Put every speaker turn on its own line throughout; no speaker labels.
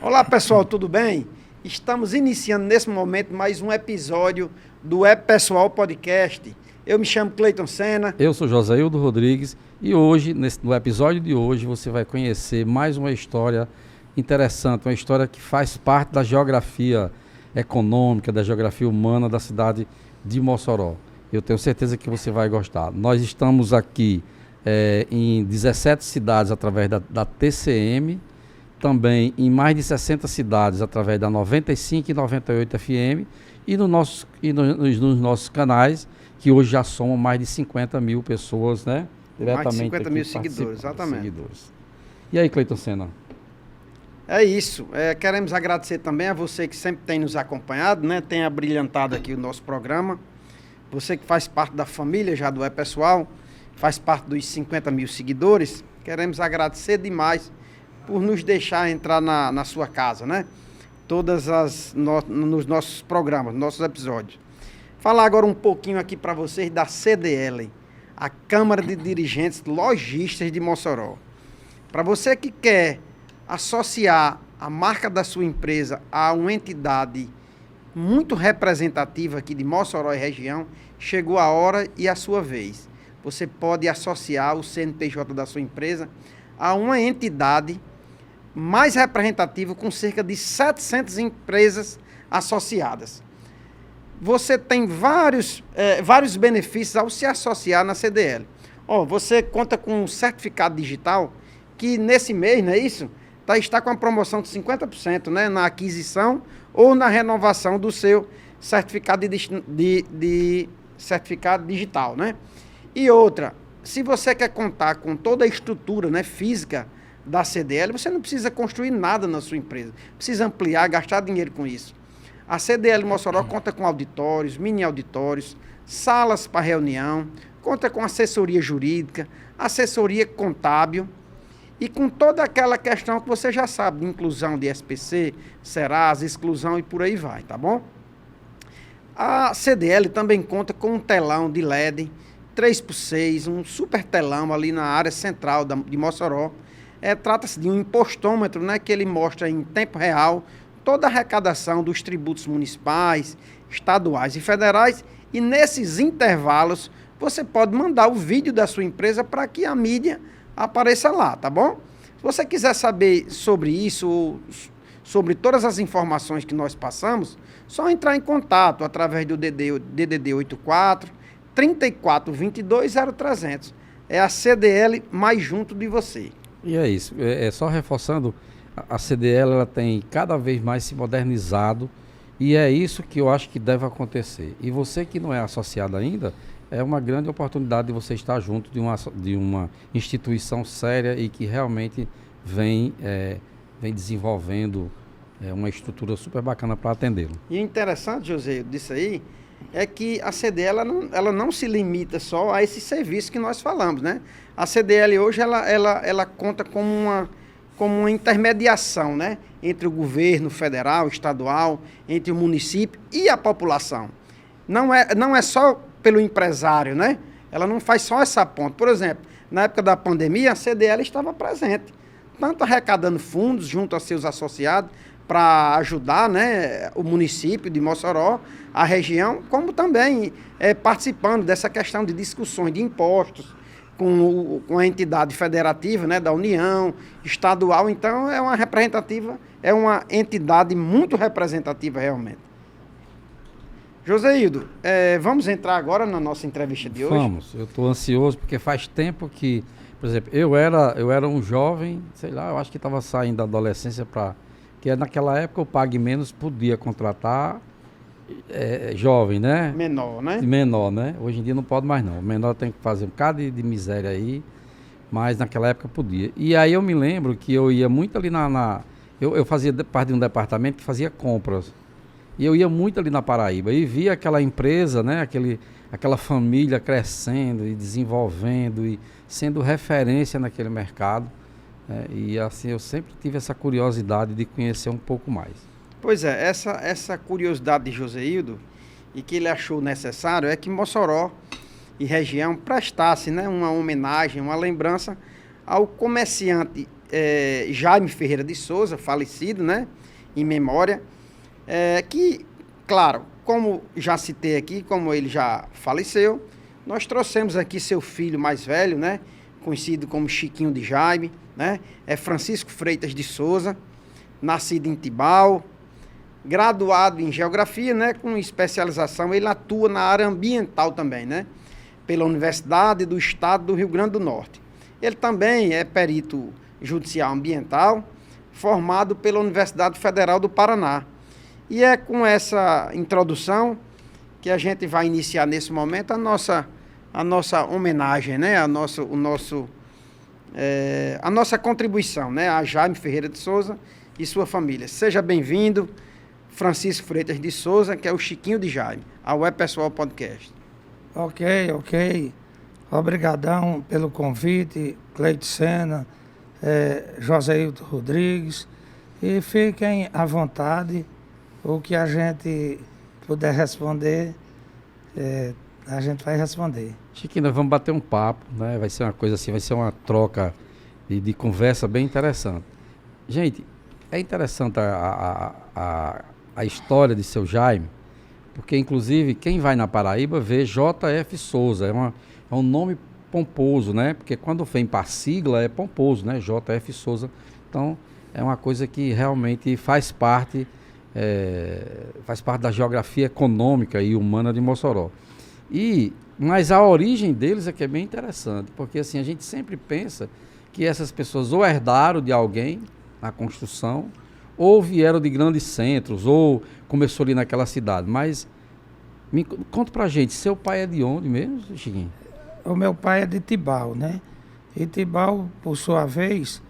Olá pessoal, tudo bem? Estamos iniciando nesse momento mais um episódio do Pessoal Podcast. Eu me chamo Cleiton Senna.
Eu sou Joséildo Rodrigues e hoje, no episódio de hoje, você vai conhecer mais uma história interessante, uma história que faz parte da geografia econômica, da geografia humana da cidade de Mossoró. Eu tenho certeza que você vai gostar. Nós estamos aqui em 17 cidades através da TCM, também em mais de 60 cidades através da 95 e 98 FM e nos nossos canais, que hoje já somam mais de 50 mil pessoas, né?
Mais de 50 mil seguidores, exatamente.
E aí, Cleiton Senna?
É isso. Queremos agradecer também a você que sempre tem nos acompanhado, né? Tem abrilhantado aqui o nosso programa. Você que faz parte da família já do Pessoal, faz parte dos 50 mil seguidores. Queremos agradecer demais por nos deixar entrar na sua casa, né? Nos nossos programas, nossos episódios. Falar agora um pouquinho aqui para vocês da CDL, a Câmara de Dirigentes Lojistas de Mossoró. Para você que quer associar a marca da sua empresa a uma entidade muito representativa aqui de Mossoró e região, chegou a hora e a sua vez. Você pode associar o CNPJ da sua empresa a uma entidade mais representativa com cerca de 700 empresas associadas. Você tem vários benefícios ao se associar na CDL. Você conta com um certificado digital que nesse mês, não é isso? Está com a promoção de 50%, né, na aquisição ou na renovação do seu certificado de certificado digital, né? E outra, se você quer contar com toda a estrutura, né, física da CDL, você não precisa construir nada na sua empresa. Precisa ampliar, gastar dinheiro com isso. A CDL Mossoró conta com auditórios, mini auditórios, salas para reunião, conta com assessoria jurídica, assessoria contábil e com toda aquela questão que você já sabe, de inclusão de SPC, Serasa, exclusão e por aí vai, tá bom? A CDL também conta com um telão de LED 3x6, um super telão ali na área central de Mossoró. Trata-se de um impostômetro, né, que ele mostra em tempo real toda a arrecadação dos tributos municipais, estaduais e federais, e nesses intervalos você pode mandar o vídeo da sua empresa para que a mídia apareça lá, tá bom? Se você quiser saber sobre isso, ou sobre todas as informações que nós passamos, só entrar em contato através do DDD 84 3422 0300. É a CDL mais junto de você.
E é isso, só reforçando, a CDL ela tem cada vez mais se modernizado e é isso que eu acho que deve acontecer. E você que não é associado ainda, é uma grande oportunidade de você estar junto de uma instituição séria e que realmente vem desenvolvendo uma estrutura super bacana para atendê-lo.
E o interessante, José, disso aí, é que a CDL ela não se limita só a esse serviço que nós falamos, né? A CDL hoje ela conta como uma intermediação, né, entre o governo federal, estadual, entre o município e a população. Não é só pelo empresário, né? Ela não faz só essa ponta. Por exemplo, na época da pandemia, a CDL estava presente, tanto arrecadando fundos junto a seus associados para ajudar, né, o município de Mossoró, a região, como também participando dessa questão de discussões de impostos com a entidade federativa, né, da União, estadual. Então, é uma entidade muito representativa realmente. Joséildo, vamos entrar agora na nossa entrevista de hoje?
Vamos, eu estou ansioso porque faz tempo que, por exemplo, eu era um jovem, sei lá, eu acho que estava saindo da adolescência que naquela época o Pague Menos podia contratar jovem, né?
Menor, né?
Menor, né? Hoje em dia não pode mais não. O menor tem que fazer um bocado de miséria aí, mas naquela época podia. E aí eu me lembro que eu ia muito ali eu fazia parte de um departamento que fazia compras. E eu ia muito ali na Paraíba e via aquela empresa, né? Aquela família crescendo e desenvolvendo e sendo referência naquele mercado. E assim, eu sempre tive essa curiosidade de conhecer um pouco mais.
Pois é, essa curiosidade de Joséildo, e que ele achou necessário, é que Mossoró e região prestasse, né, uma homenagem, uma lembrança ao comerciante Jaime Ferreira de Souza, falecido, né? Em memória. Que, claro, como já citei aqui, como ele já faleceu, nós trouxemos aqui seu filho mais velho, né? Conhecido como Chiquinho de Jaime, né? É Francisco Freitas de Souza, nascido em Tibau, graduado em Geografia, né? Com especialização, ele atua na área ambiental também, né? Pela Universidade do Estado do Rio Grande do Norte. Ele também é perito judicial ambiental, formado pela Universidade Federal do Paraná. E é com essa introdução que a gente vai iniciar nesse momento a nossa homenagem, né? A nossa contribuição, né? A Jaime Ferreira de Souza e sua família. Seja bem-vindo, Francisco Freitas de Souza, que é o Chiquinho de Jaime, ao Web Pessoal Podcast.
Ok. Obrigadão pelo convite, Cleide Sena, Joséildo Rodrigues, e fiquem à vontade, o que a gente puder responder, a gente vai responder.
Chiquinho, nós vamos bater um papo, né? Vai ser uma coisa assim, vai ser uma troca de conversa bem interessante. Gente, é interessante a história de seu Jaime, porque inclusive quem vai na Paraíba vê J.F. Souza, é um nome pomposo, né? Porque quando vem para a sigla é pomposo, né? J.F. Souza. Então é uma coisa que realmente faz parte da geografia econômica e humana de Mossoró. Mas a origem deles é que é bem interessante, porque assim, a gente sempre pensa que essas pessoas ou herdaram de alguém na construção, ou vieram de grandes centros, ou começou ali naquela cidade. Mas conta pra gente, seu pai é de onde mesmo, Chiquinho?
O meu pai é de Tibau, né? E Tibau, por sua vez,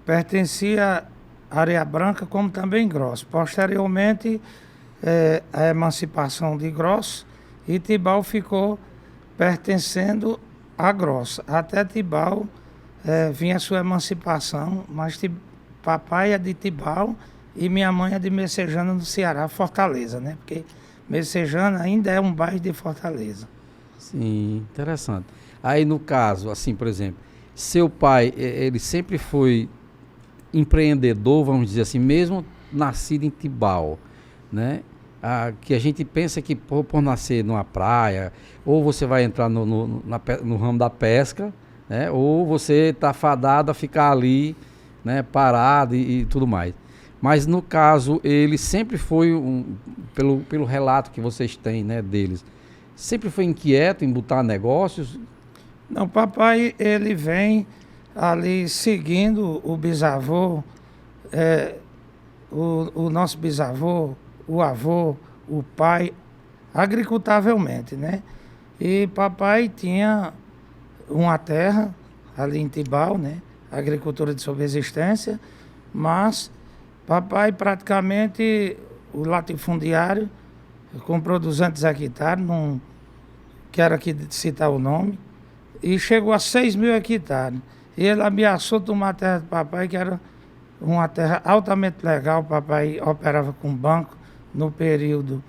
pertencia à Areia Branca, como também Grosso. Posteriormente, a emancipação de Grosso, e Tibau ficou pertencendo a Grosso. Até Tibau vinha a sua emancipação, mas papai é de Tibau e minha mãe é de Messejana, no Ceará, Fortaleza, né? Porque Messejana ainda é um bairro de Fortaleza.
Sim, interessante. Aí no caso, assim, por exemplo, seu pai, ele sempre foi empreendedor, vamos dizer assim, mesmo nascido em Tibau, né? Que a gente pensa que por nascer numa praia, ou você vai entrar no ramo da pesca, né? Ou você está fadado a ficar ali, né, parado e tudo mais. Mas no caso, ele sempre foi, pelo relato que vocês têm, né, deles, sempre foi inquieto em botar negócios?
Não, papai, ele vem ali seguindo o bisavô, o nosso bisavô, o avô, o pai, agricultavelmente, né? E papai tinha uma terra ali em Tibau, né? Agricultura de subsistência, mas papai praticamente, o latifundiário, comprou 200 hectares, não quero aqui citar o nome, e chegou a 6.000 hectares. E ele ameaçou tomar a terra do papai, que era uma terra altamente legal. Papai operava com banco no período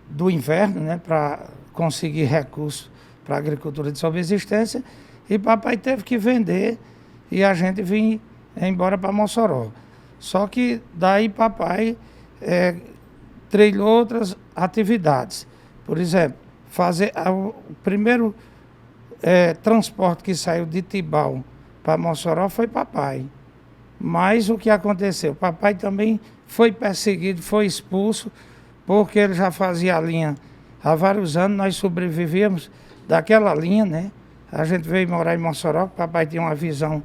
do inverno, né, para conseguir recursos para a agricultura de subsistência, e papai teve que vender e a gente vinha embora para Mossoró. Só que daí papai trilhou outras atividades. Por exemplo, o primeiro transporte que saiu de Tibau para Mossoró foi papai. Mas o que aconteceu? Papai também foi perseguido, foi expulso, porque ele já fazia a linha há vários anos. Nós sobrevivíamos daquela linha, né? A gente veio morar em Mossoró, porque papai tinha uma visão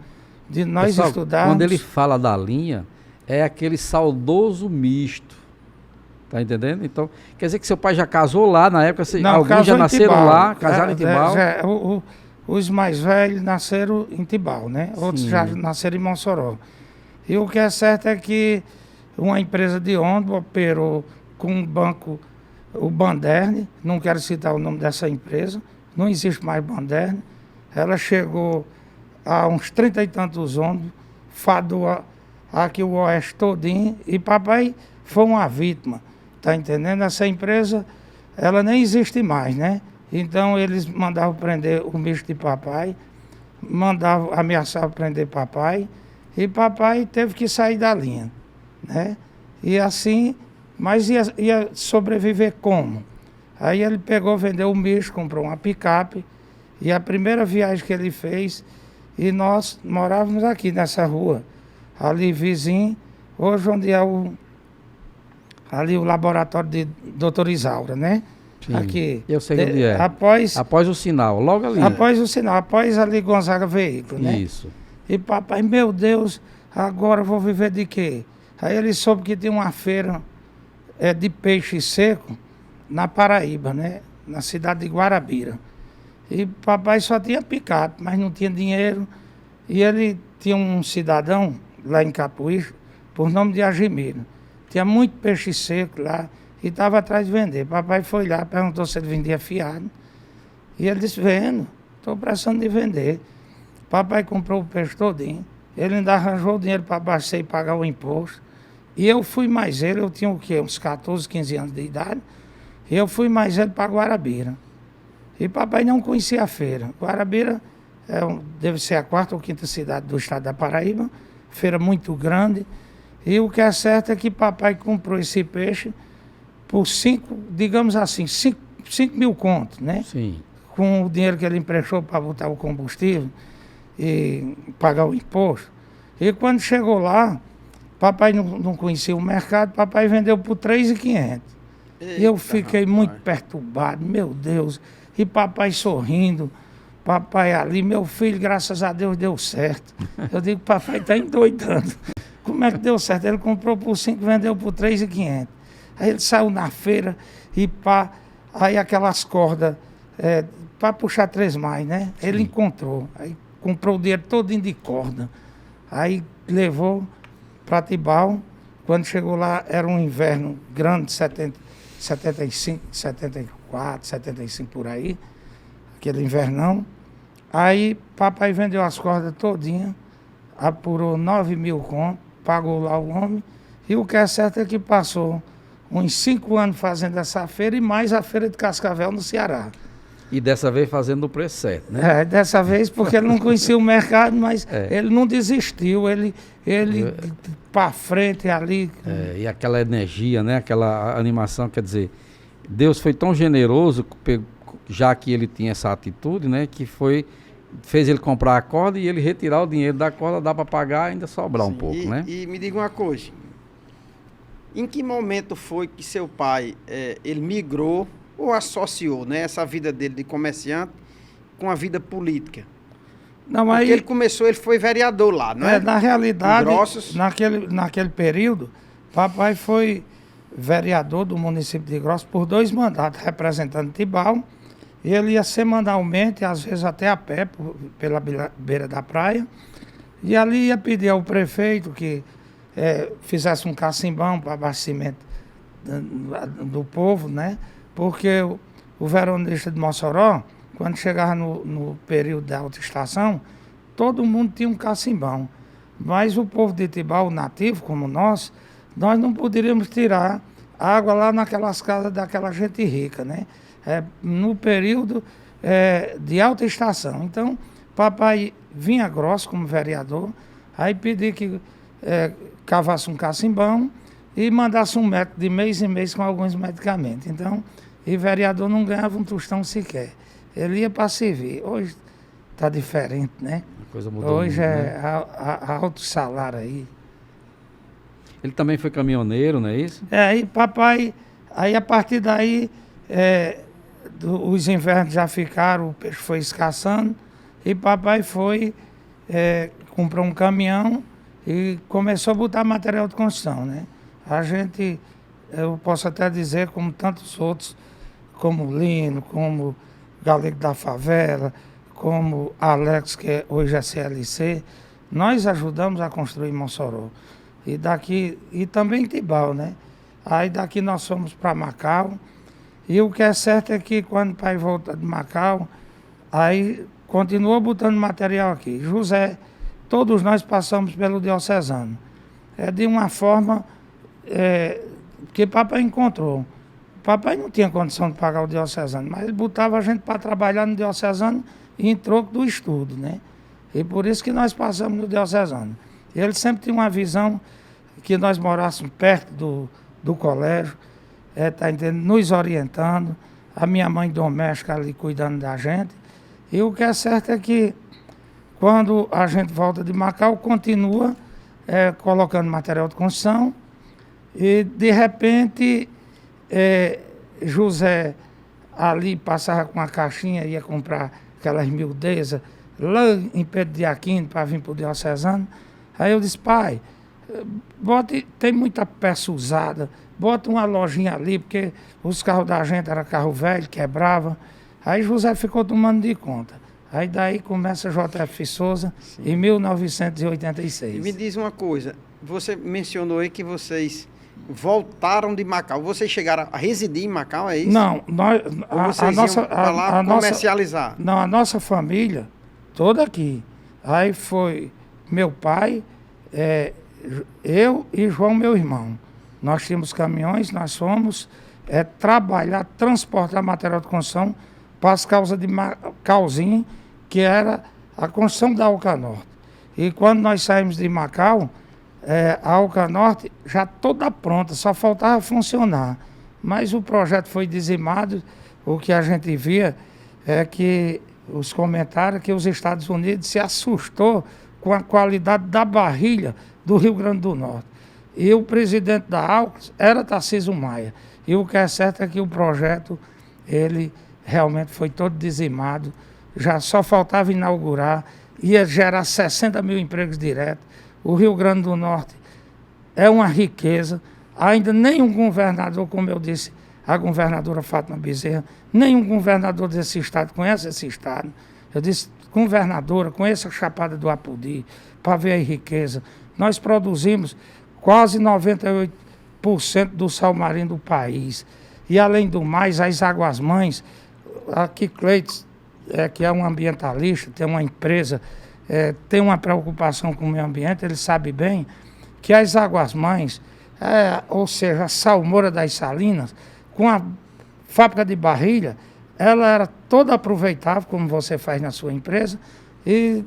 de nós
Pessoal,
estudarmos.
quando ele fala da linha, é aquele saudoso misto. Tá entendendo? Então, quer dizer que seu pai já casou lá na época?
Não,
alguns já nasceram lá, casaram em Tibau?
Os mais velhos nasceram em Tibau, né? Outros já nasceram em Mossoró. E o que é certo é que uma empresa de ônibus operou com um banco, o Banderne, não quero citar o nome dessa empresa, não existe mais Banderne. Ela chegou a uns 30 e tantos ônibus, fadou aqui o oeste todinho, e papai foi uma vítima, tá entendendo? Essa empresa, ela nem existe mais, né? Então eles mandavam prender o bicho de papai, mandava, ameaçava prender papai, e papai teve que sair da linha, né? E assim, mas ia sobreviver como? Aí ele pegou, vendeu o misto, comprou uma picape, e a primeira viagem que ele fez, e nós morávamos aqui nessa rua, ali vizinho, hoje onde é ali o laboratório de doutora Isaura, né?
Sim,
aqui.
eu sei onde é.
Após
o sinal, logo ali.
Após o sinal, após ali Gonzaga Veículo, né?
Isso.
E papai, meu Deus, agora eu vou viver de quê? Aí ele soube que tinha uma feira de peixe seco na Paraíba, né? Na cidade de Guarabira. E papai só tinha picape, mas não tinha dinheiro. E ele tinha um cidadão lá em Capuí, por nome de Agimiro. Tinha muito peixe seco lá e estava atrás de vender. Papai foi lá, perguntou se ele vendia fiado. E ele disse, vendo, estou precisando de vender. Papai comprou o peixe todinho. Ele ainda arranjou o dinheiro para abastecer e pagar o imposto. E eu fui mais ele, eu tinha o quê? Uns 14, 15 anos de idade. E eu fui mais ele para Guarabira. E papai não conhecia a feira. Guarabira deve ser a 4ª ou 5ª cidade do estado da Paraíba. Feira muito grande. E o que é certo é que papai comprou esse peixe por 5 mil contos, né?
Sim.
Com o dinheiro que ele emprestou para botar o combustível e pagar o imposto. E quando chegou lá, papai não conhecia o mercado, papai vendeu por 3.500. E eu fiquei muito perturbado, meu Deus. E papai sorrindo, papai ali, meu filho, graças a Deus, deu certo. Eu digo, papai está endoidando. Como é que deu certo? Ele comprou por 5, vendeu por 3.500. Aí ele saiu na feira e aí aquelas cordas para puxar 3 mais, né?
Sim.
Ele encontrou. Aí comprou o dinheiro todinho de corda. Aí levou para Tibau. Quando chegou lá, era um inverno grande, 75, 74, 75 por aí. Aquele invernão. Aí papai vendeu as cordas todinha, apurou 9.000 contos, pagou lá o homem. E o que é certo é que passou uns 5 anos fazendo essa feira e mais a feira de Cascavel no Ceará.
E dessa vez fazendo no preço certo, né?
Dessa vez porque ele não conhecia o mercado, mas ele não desistiu, ele para frente ali.
E aquela energia, né? Aquela animação, quer dizer, Deus foi tão generoso, já que ele tinha essa atitude, né? Que fez ele comprar a corda e ele retirar o dinheiro da corda, dá para pagar e ainda sobrar um pouco, né?
E me diga uma coisa, em que momento foi que seu pai, ele migrou ou associou, né, essa vida dele de comerciante com a vida política?
Não,
porque
aí,
ele começou, ele foi vereador lá, não é?
Na realidade, naquele período, papai foi vereador do município de Grossos por 2 mandatos, representando Tibau. E ele ia semanalmente, às vezes até a pé, pela beira da praia. E ali ia pedir ao prefeito que fizesse um cacimbão para abastecimento do povo, né? Porque o veronista de Mossoró, quando chegava no período da autoestação, todo mundo tinha um cacimbão. Mas o povo de Tibau, nativo como nós não poderíamos tirar água lá naquelas casas daquela gente rica, né? No período de alta estação. Então, papai vinha grosso como vereador, aí pedi que cavasse um cacimbão e mandasse um médico de mês em mês com alguns medicamentos. Então, e vereador não ganhava um tostão sequer. Ele ia para servir. Hoje está diferente, né?
A coisa mudou
Hoje
muito, né?
alto salário aí.
Ele também foi caminhoneiro, não é isso?
Aí papai, aí a partir daí, os invernos já ficaram, o peixe foi escassando, e papai foi, comprou um caminhão e começou a botar material de construção, né? A gente, eu posso até dizer, como tantos outros, como Lino, como Galego da Favela, como Alex, que hoje é CLC, nós ajudamos a construir Mossoró. E também Tibau, né? Aí daqui nós fomos para Macau. E o que é certo é que quando o pai volta de Macau, aí continuou botando material aqui. José, todos nós passamos pelo diocesano. De uma forma que papai encontrou. Papai não tinha condição de pagar o diocesano, mas ele botava a gente para trabalhar no diocesano em troco do estudo, né? E por isso que nós passamos no Diocesano. Ele sempre tinha uma visão que nós morássemos perto do colégio, tá entendendo? Nos orientando, a minha mãe doméstica ali cuidando da gente. E o que é certo é que quando a gente volta de Macau, continua colocando material de construção e de repente José ali passava com uma caixinha, ia comprar aquelas miudezas lá em Pedro de Aquino para vir para o Diocesano. Aí eu disse, pai, tem muita peça usada, bota uma lojinha ali, porque os carros da gente eram carro velho, quebrava. Aí José ficou tomando de conta. Aí daí começa JF Souza, em 1986.
E me diz uma coisa, você mencionou aí que vocês voltaram de Macau. Vocês chegaram a residir em Macau, é isso?
Não,
Ou vocês iam para lá comercializar?
Não, a nossa família, toda aqui. Aí foi meu pai, eu e João, meu irmão. Nós tínhamos caminhões, nós fomos trabalhar, transportar material de construção para as causas de Macauzinho, que era a construção da Alca Norte. E quando nós saímos de Macau, a Alca Norte já toda pronta, só faltava funcionar. Mas o projeto foi dizimado, o que a gente via é que os comentários que os Estados Unidos se assustou com a qualidade da barrilha do Rio Grande do Norte. E o presidente da Alca era Tarcísio Maia. E o que é certo é que o projeto, ele realmente foi todo dizimado, já só faltava inaugurar, ia gerar 60 mil empregos diretos. O Rio Grande do Norte é uma riqueza, ainda nenhum governador, como eu disse, a governadora Fátima Bezerra, nenhum governador desse estado conhece esse estado. Eu disse, governadora, conheça a Chapada do Apodi, para ver a riqueza. Nós produzimos quase 98% do sal marinho do país. E, além do mais, as Águas Mães, aqui Cleiton, que é um ambientalista, tem uma empresa, tem uma preocupação com o meio ambiente, ele sabe bem que as Águas Mães, ou seja, a salmoura das salinas, com a fábrica de barrilha, ela era toda aproveitável, como você faz na sua empresa, e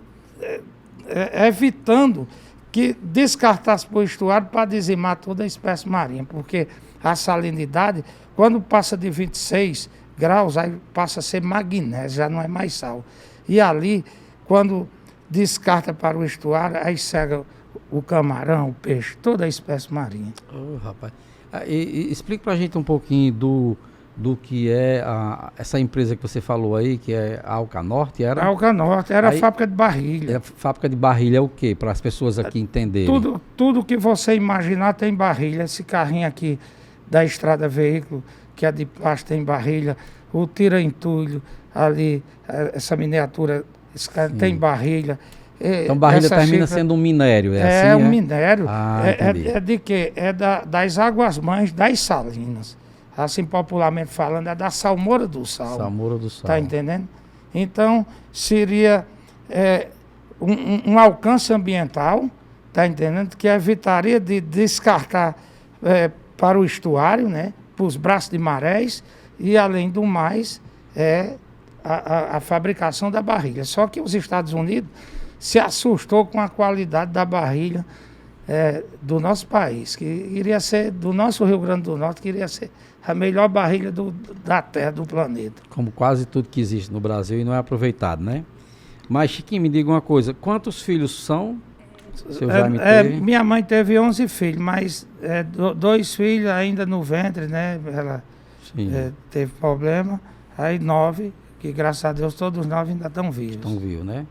evitando que descartasse para o estuário para dizimar toda a espécie marinha, porque a salinidade, quando passa de 26 graus, aí passa a ser magnésio, já não é mais sal. E ali, quando descarta para o estuário, aí cega o camarão, o peixe, toda a espécie marinha.
Rapaz. E explica para a gente um pouquinho do que é essa empresa que você falou aí, que é a Alca Norte.
A Alca Norte era a fábrica de barrilha.
Fábrica de barrilha é o quê? Para as pessoas aqui entenderem.
Tudo que você imaginar tem barrilha. Esse carrinho aqui da Estrada Veículo, que é de plástico, tem barrilha. O tira-entulho ali, essa miniatura, tem barrilha.
Então barrilha termina sendo um minério, assim?
Um minério.
É
de quê? Das Águas Mães, das Salinas. Assim, popularmente falando, é da salmoura do sal.
Salmoura do sal.
Está entendendo? Então, seria um alcance ambiental, está entendendo? Que evitaria de descartar para o estuário, né? Para os braços de marés, e, além do mais, a fabricação da barrilha. Só que os Estados Unidos se assustou com a qualidade da barrilha do nosso país, que iria ser, do nosso Rio Grande do Norte, que iria ser a melhor barrilha da Terra, do planeta.
Como quase tudo que existe no Brasil e não é aproveitado, né? Mas, Chiquinho, me diga uma coisa, quantos filhos são? Seu Jaime teve?
Minha mãe teve 11 filhos, mas 2 filhos ainda no ventre, né? Ela teve problema, aí 9, que graças a Deus todos 9 ainda estão vivos.
Estão vivos, né?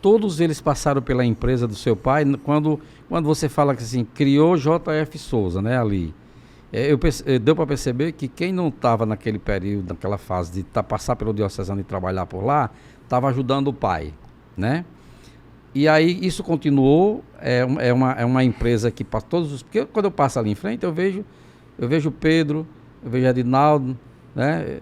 Todos eles passaram pela empresa do seu pai, quando você fala que assim, criou JF Souza, né, ali. Deu para perceber que quem não estava naquele período, naquela fase de passar pelo Diocesano e trabalhar por lá, estava ajudando o pai, né? E aí isso continuou, é uma empresa que para todos os... Porque quando eu passo ali em frente, eu vejo o Pedro, eu vejo Edinaldo, né?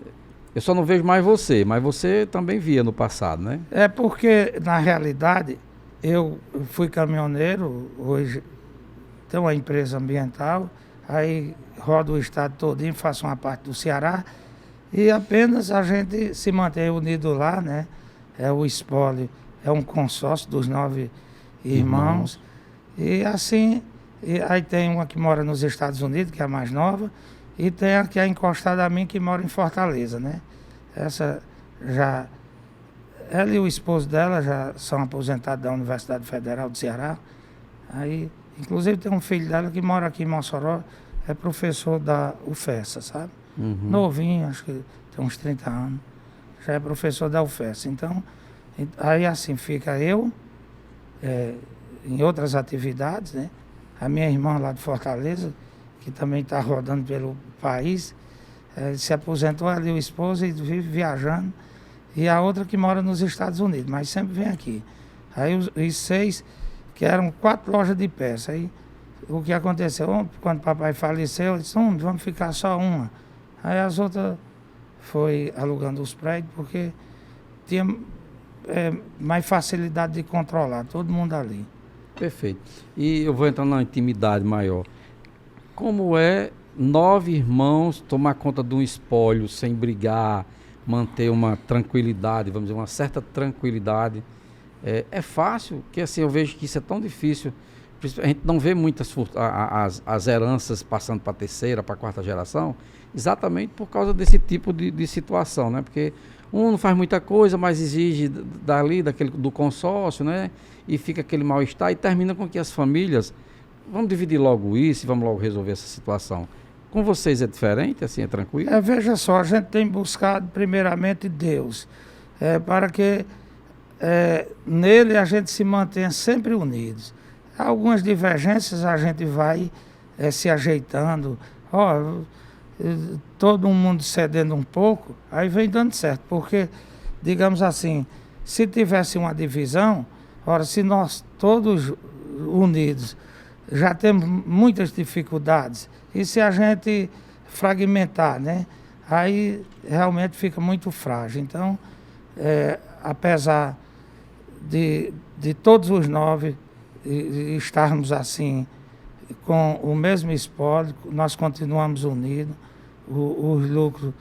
Eu só não vejo mais você, mas você também via no passado, né?
É porque, na realidade, eu fui caminhoneiro, hoje tenho uma empresa ambiental, aí rodo o estado todinho, faço uma parte do Ceará, e apenas a gente se mantém unido lá, né? O espólio é um consórcio dos 9 irmãos. E assim, aí tem uma que mora nos Estados Unidos, que é a mais nova, e tem a que é encostada a mim, que mora em Fortaleza, né? Essa já... Ela e o esposo dela já são aposentados da Universidade Federal do Ceará. Aí, inclusive, tem um filho dela que mora aqui em Mossoró, é professor da UFESA, sabe? Novinho, acho que tem uns 30 anos. Já é professor da UFESA. Então, aí assim, fica eu, em outras atividades, né? A minha irmã lá de Fortaleza, que também está rodando pelo país, se aposentou ali, o esposo, e vive viajando. E a outra que mora nos Estados Unidos, mas sempre vem aqui. Aí os 6, que eram 4 lojas de peça. Aí o que aconteceu? Quando o papai faleceu, eu disse, vamos ficar só uma. Aí as outras foi alugando os prédios, porque tinha mais facilidade de controlar, todo mundo ali.
Perfeito. E eu vou entrar na intimidade maior. Como é 9 irmãos tomar conta de um espólio sem brigar, manter uma tranquilidade, vamos dizer, uma certa tranquilidade? É fácil? Porque assim, eu vejo que isso é tão difícil. A gente não vê muitas as heranças passando para a terceira, para a quarta geração, exatamente por causa desse tipo de situação, né? Porque um não faz muita coisa, mas exige do consórcio, né? E fica aquele mal-estar e termina com que as famílias, vamos dividir logo isso e vamos logo resolver essa situação. Com vocês é diferente, assim, é tranquilo?
Veja só, a gente tem buscado primeiramente Deus, para que nele a gente se mantenha sempre unidos. Algumas divergências a gente vai se ajeitando, todo mundo cedendo um pouco, aí vem dando certo, porque, digamos assim, se tivesse uma divisão, se nós todos unidos já temos muitas dificuldades, e se a gente fragmentar, né, aí realmente fica muito frágil. Então, apesar de todos os 9 estarmos assim, com o mesmo espólio, nós continuamos unidos, os lucros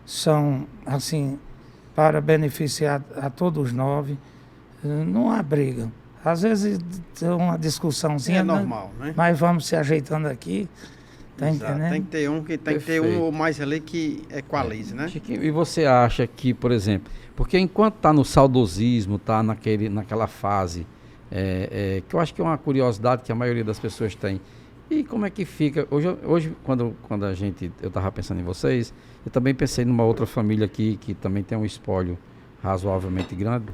são assim, para beneficiar a todos os 9, não há briga. Às vezes tem uma discussãozinha,
normal, né?
Mas vamos se ajeitando aqui, tá entendendo?
Tem que ter um ou mais ali que equalize, né?
Chiquinho, e você acha que, por exemplo, porque enquanto está no saudosismo, está naquela fase, que eu acho que é uma curiosidade que a maioria das pessoas tem. E como é que fica? Hoje quando eu estava pensando em vocês, eu também pensei numa outra família aqui, que também tem um espólio razoavelmente grande,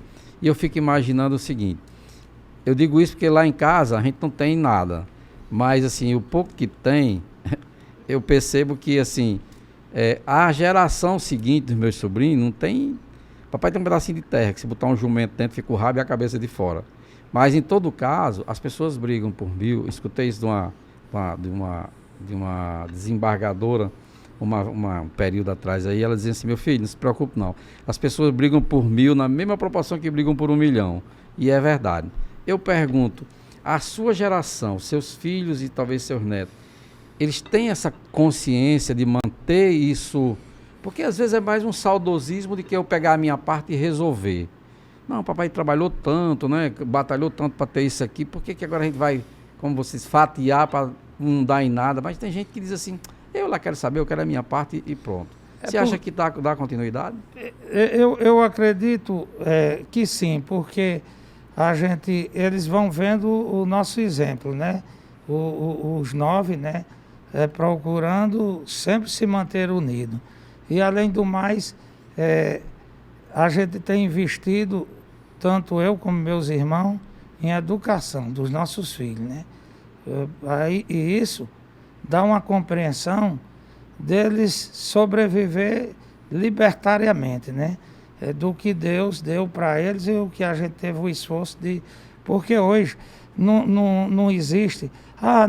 e eu fico imaginando o seguinte, eu digo isso porque lá em casa a gente não tem nada, mas assim, o pouco que tem, eu percebo que assim, a geração seguinte dos meus sobrinhos não tem... Papai tem um pedacinho de terra, que se botar um jumento dentro, fica o rabo e a cabeça de fora. Mas em todo caso, as pessoas brigam por 1000. Escutei isso de uma desembargadora, um período atrás aí, ela dizia assim, meu filho, não se preocupe não. As pessoas brigam por 1000 na mesma proporção que brigam por 1 milhão. E é verdade. Eu pergunto, a sua geração, seus filhos e talvez seus netos, eles têm essa consciência de manter isso? Porque às vezes é mais um saudosismo de que eu pegar a minha parte e resolver. Não, papai trabalhou tanto, né? Batalhou tanto para ter isso aqui, por que agora a gente vai, como vocês, fatiar para não dar em nada? Mas tem gente que diz assim, eu lá quero saber, eu quero a minha parte e pronto. Você acha que dá continuidade?
Eu acredito que sim, porque eles vão vendo o nosso exemplo, né? Os 9, né? Procurando sempre se manter unido. E além do mais, a gente tem investido, tanto eu como meus irmãos, em educação dos nossos filhos, né? E isso dá uma compreensão deles sobreviver libertariamente, né? Do que Deus deu para eles e o que a gente teve o esforço de... Porque hoje não existe,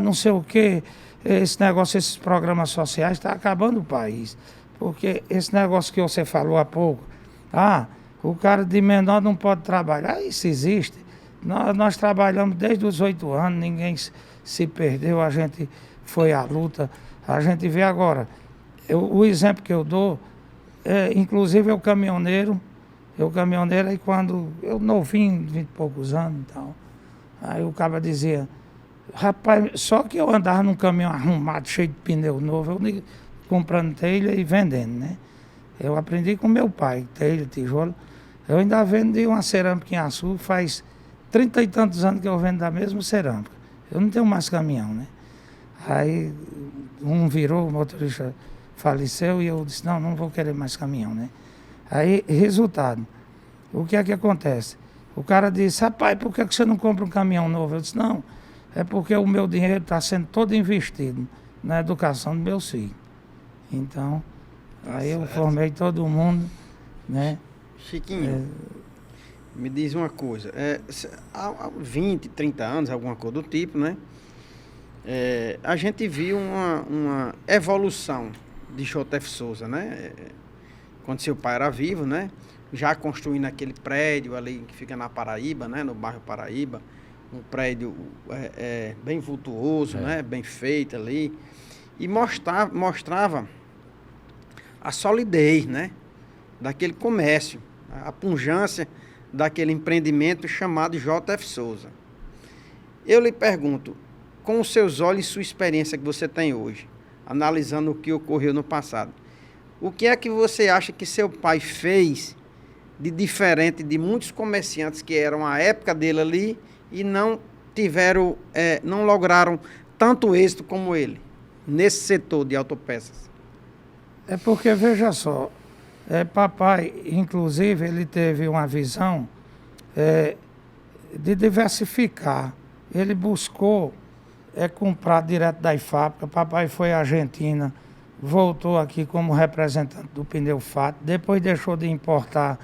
não sei o quê, esse negócio, esses programas sociais, está acabando o país. Porque esse negócio que você falou há pouco, o cara de menor não pode trabalhar, isso existe. Nós trabalhamos desde os 8 anos, ninguém se perdeu, a gente foi à luta. A gente vê agora, o exemplo que eu dou, inclusive o caminhoneiro, Eu caminhoneiro, aí quando eu novinho, 20 e poucos anos e tal, aí o cara dizia, rapaz, só que eu andava num caminhão arrumado, cheio de pneu novo, eu comprando telha e vendendo, né? Eu aprendi com meu pai, telha, tijolo. Eu ainda vendi uma cerâmica em Açu, faz 30 e tantos anos que eu vendo da mesma cerâmica. Eu não tenho mais caminhão, né? Aí um virou, o motorista faleceu e eu disse, não vou querer mais caminhão, né? Aí, resultado, o que é que acontece? O cara disse, rapaz, por que você não compra um caminhão novo? Eu disse, não, é porque o meu dinheiro está sendo todo investido na educação do meu filho. Então, aí eu formei todo mundo, né?
Chiquinho, me diz uma coisa, há 20, 30 anos, alguma coisa do tipo, né? A gente viu uma evolução de Jotef Souza, né? Quando seu pai era vivo, né? Já construindo aquele prédio ali que fica na Paraíba, né? No bairro Paraíba, um prédio bem vultuoso, né? Bem feito ali, e mostrava a solidez, né? Daquele comércio, a pujança daquele empreendimento chamado Jotef Souza. Eu lhe pergunto, com os seus olhos e sua experiência que você tem hoje, analisando o que ocorreu no passado, o que é que você acha que seu pai fez de diferente de muitos comerciantes que eram à época dele ali e não tiveram, não lograram tanto êxito como ele, nesse setor de autopeças?
É porque, veja só, papai, inclusive, ele teve uma visão de diversificar. Ele buscou comprar direto da fábrica. Papai foi à Argentina, voltou aqui como representante do pneu Fato, depois deixou de importar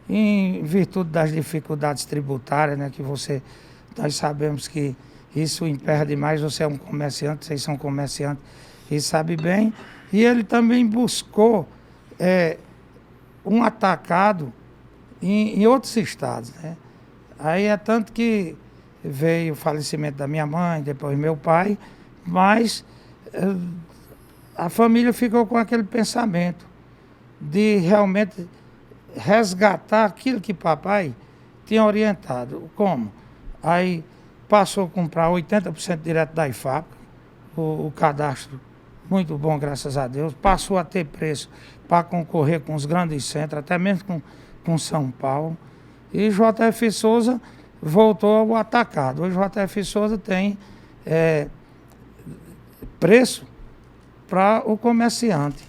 em virtude das dificuldades tributárias, né, que nós sabemos que isso impede demais. Você é um comerciante, vocês são comerciantes e sabe bem. E ele também buscou um atacado em outros estados, né? Aí é tanto que veio o falecimento da minha mãe, depois meu pai, mas a família ficou com aquele pensamento de realmente resgatar aquilo que papai tinha orientado. Como? Aí passou a comprar 80% direto da fábrica, o cadastro muito bom, graças a Deus. Passou a ter preço para concorrer com os grandes centros, até mesmo com São Paulo. E Jotef Souza voltou ao atacado. Hoje Jotef Souza tem preço para o comerciante.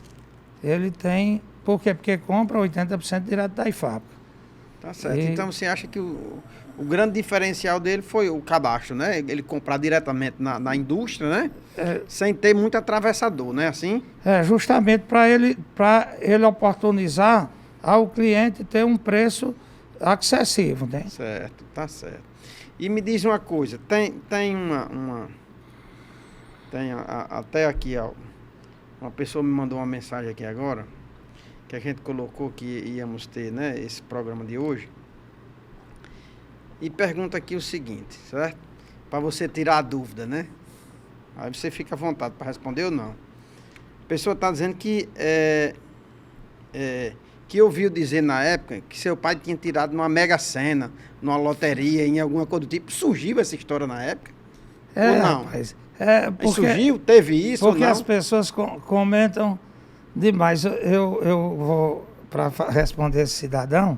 Ele tem, por quê? Porque compra 80% direto da fábrica.
Tá certo. Então você acha que o grande diferencial dele foi o cadastro, né? Ele comprar diretamente na indústria, né? Sem ter muito atravessador, né? Assim?
Justamente para ele oportunizar ao cliente ter um preço acessível, né?
Certo, tá certo. E me diz uma coisa, tem até aqui, ó, uma pessoa me mandou uma mensagem aqui agora, que a gente colocou que íamos ter, né, esse programa de hoje, e pergunta aqui o seguinte, certo? Para você tirar a dúvida, né? Aí você fica à vontade para responder ou não. A pessoa está dizendo que que ouviu dizer na época que seu pai tinha tirado numa Mega Sena, numa loteria, em alguma coisa do tipo. Surgiu essa história na época? Ou não?
Rapaz,
surgiu? Teve isso ou
porque
não?
as pessoas comentam demais. Eu vou, para responder esse cidadão,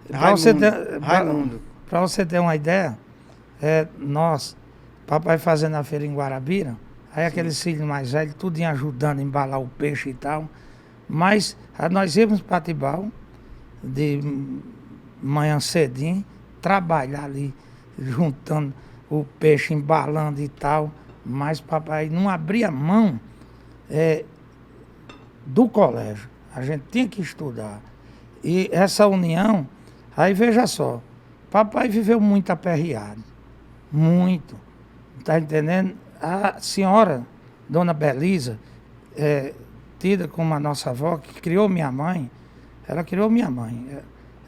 para você ter uma ideia, papai fazendo a feira em Guarabira, aí aqueles filhos mais velhos, tudo ajudando a embalar o peixe e tal. Mas nós íamos para Tibau, de manhã cedinho, trabalhar ali, juntando o peixe, embalando e tal. Mas papai não abria mão do colégio. A gente tinha que estudar. E essa união, aí veja só, papai viveu muito aperreado. Muito. Está entendendo? A senhora, dona Belisa, tida como a nossa avó, que criou minha mãe, ela criou minha mãe.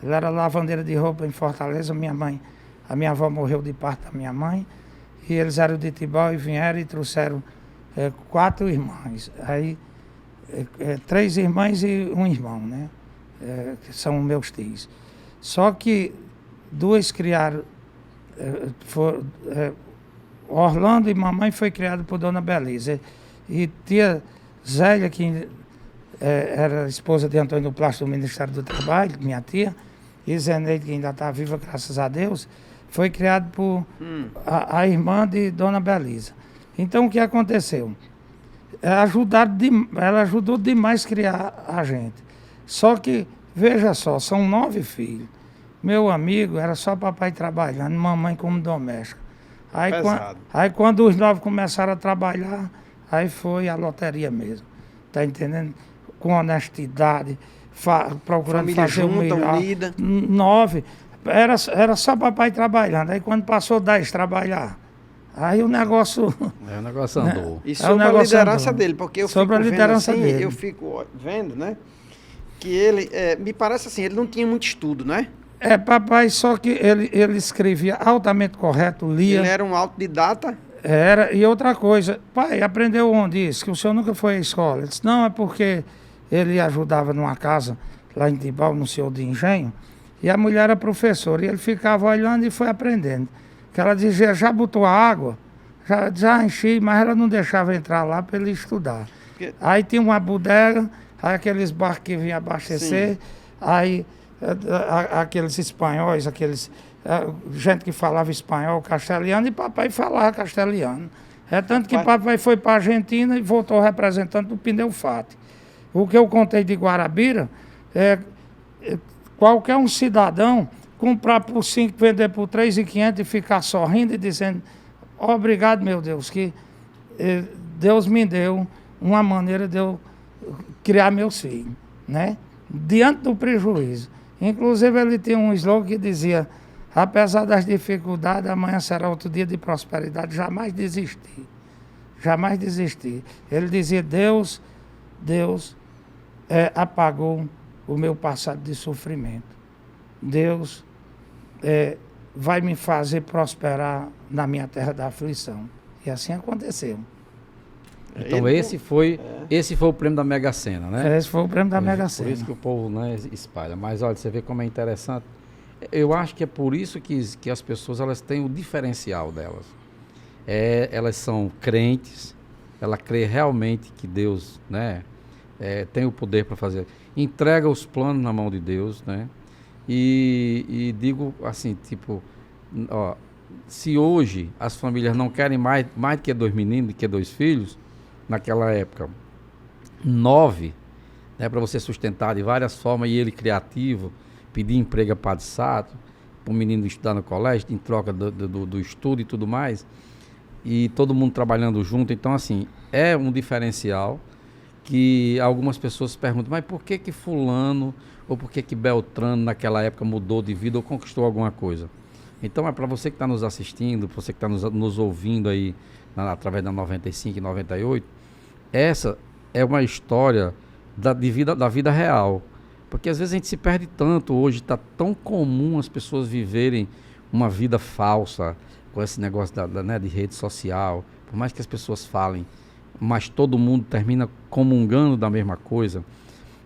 Ela era lavandeira de roupa em Fortaleza, a minha avó morreu de parto da minha mãe, e eles eram de Tibau e vieram e trouxeram 4 irmãs. Aí, 3 irmãs e um irmão, né? Que são meus tios. Só que duas criaram, Orlando e mamãe foi criado por Dona Belisa. E tia Zélia, que era esposa de Antônio do Plástico do Ministério do Trabalho, minha tia, e Zeneide, que ainda está viva, graças a Deus, foi criado por a irmã de Dona Belisa. Então, o que aconteceu? Ela ajudou demais a criar a gente. Só que, veja só, são 9 filhos. Meu amigo, era só papai trabalhando, mamãe como doméstica. Aí quando os 9 começaram a trabalhar, aí foi a loteria mesmo. Tá entendendo? Com honestidade, procurando
Família
fazer
junta,
o melhor.
unida.
9. Era só papai trabalhando. Aí quando passou 10 trabalhar, aí o negócio...
O negócio andou.
E sobre a liderança dele, porque eu
sobre
fico
a liderança
vendo assim,
dele.
eu fico vendo, né? Que ele, me parece assim, ele não tinha muito estudo, né?
Papai, só que ele escrevia altamente correto, lia.
Ele era um autodidata.
E outra coisa, pai, aprendeu onde isso? Que o senhor nunca foi à escola. Ele disse, não, é porque ele ajudava numa casa lá em Tibau, no senhor de engenho, e a mulher era professora, e ele ficava olhando e foi aprendendo. Que ela dizia, já botou a água? Já enchi, mas ela não deixava entrar lá para ele estudar. Aí tinha uma bodega, aí aqueles barcos que vinham abastecer, aí aqueles espanhóis, gente que falava espanhol, castelhano, e papai falava castelhano. Tanto que papai foi para a Argentina e voltou representante do Pneu Fat. O que eu contei de Guarabira qualquer um cidadão comprar por 5, vender por 3.500 e ficar sorrindo e dizendo, obrigado, meu Deus, que Deus me deu uma maneira de eu criar meus filhos, né? Diante do prejuízo. Inclusive, ele tinha um slogan que dizia, apesar das dificuldades, amanhã será outro dia de prosperidade, jamais desistir. Jamais desistir. Ele dizia, Deus apagou o meu passado de sofrimento. Deus vai me fazer prosperar na minha terra da aflição. E assim aconteceu.
Então esse foi o prêmio da Mega Sena, né?
Esse foi o prêmio da Mega Sena.
Por isso que o povo, né, espalha. Mas olha, você vê como é interessante. Eu acho que é por isso que as pessoas elas têm o diferencial delas. Elas são crentes, ela crê realmente que Deus, né, tem o poder para fazer. Entrega os planos na mão de Deus, né? E digo assim, tipo, ó, se hoje as famílias não querem mais do que 2 meninos, do que 2 filhos, naquela época, 9, né, para você sustentar de várias formas, e ele criativo, pedir emprego a Padre Sato, para o menino estudar no colégio, em troca do estudo e tudo mais, e todo mundo trabalhando junto. Então, assim, é um diferencial que algumas pessoas perguntam, mas por que fulano, ou por que Beltrano naquela época mudou de vida ou conquistou alguma coisa? Então, é para você que está nos assistindo, para você que está nos ouvindo aí, através da 95 e 98, essa é uma história da vida real. Porque às vezes a gente se perde tanto, hoje está tão comum as pessoas viverem uma vida falsa, com esse negócio né, de rede social, por mais que as pessoas falem, mas todo mundo termina comungando da mesma coisa.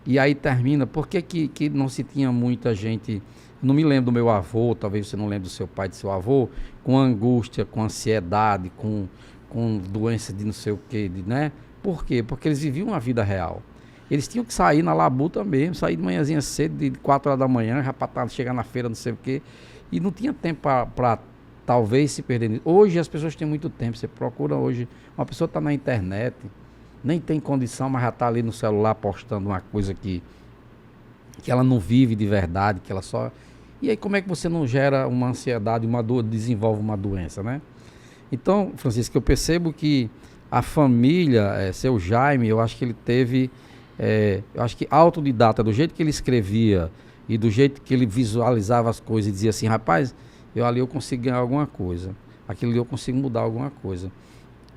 E aí termina, por que não se tinha muita gente, não me lembro do meu avô, talvez você não lembre do seu pai, do seu avô, com angústia, com ansiedade, com doença de não sei o quê, né? Por quê? Porque eles viviam uma vida real. Eles tinham que sair na labuta mesmo, sair de manhãzinha cedo, de 4 horas da manhã, já para chegar na feira, não sei o quê. E não tinha tempo para talvez se perder nisso. Hoje as pessoas têm muito tempo. Você procura hoje, uma pessoa está na internet, nem tem condição, mas já está ali no celular postando uma coisa que ela não vive de verdade, que ela só... E aí como é que você não gera uma ansiedade, desenvolve uma doença, né? Então, Francisco, eu percebo que a família, seu Jaime, eu acho que ele teve, eu acho que autodidata, do jeito que ele escrevia e do jeito que ele visualizava as coisas e dizia assim, rapaz, eu consigo ganhar alguma coisa, aquilo ali eu consigo mudar alguma coisa.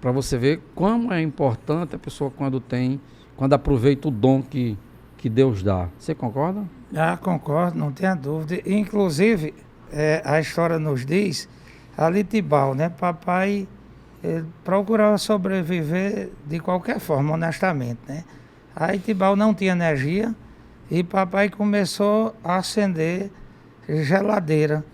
Para você ver como é importante a pessoa quando aproveita o dom que Deus dá. Você concorda?
Concordo, não tenha dúvida. Inclusive, a história nos diz, ali Tibau, né, papai procurava sobreviver de qualquer forma, honestamente, né? Aí Tibau não tinha energia e papai começou a acender geladeira,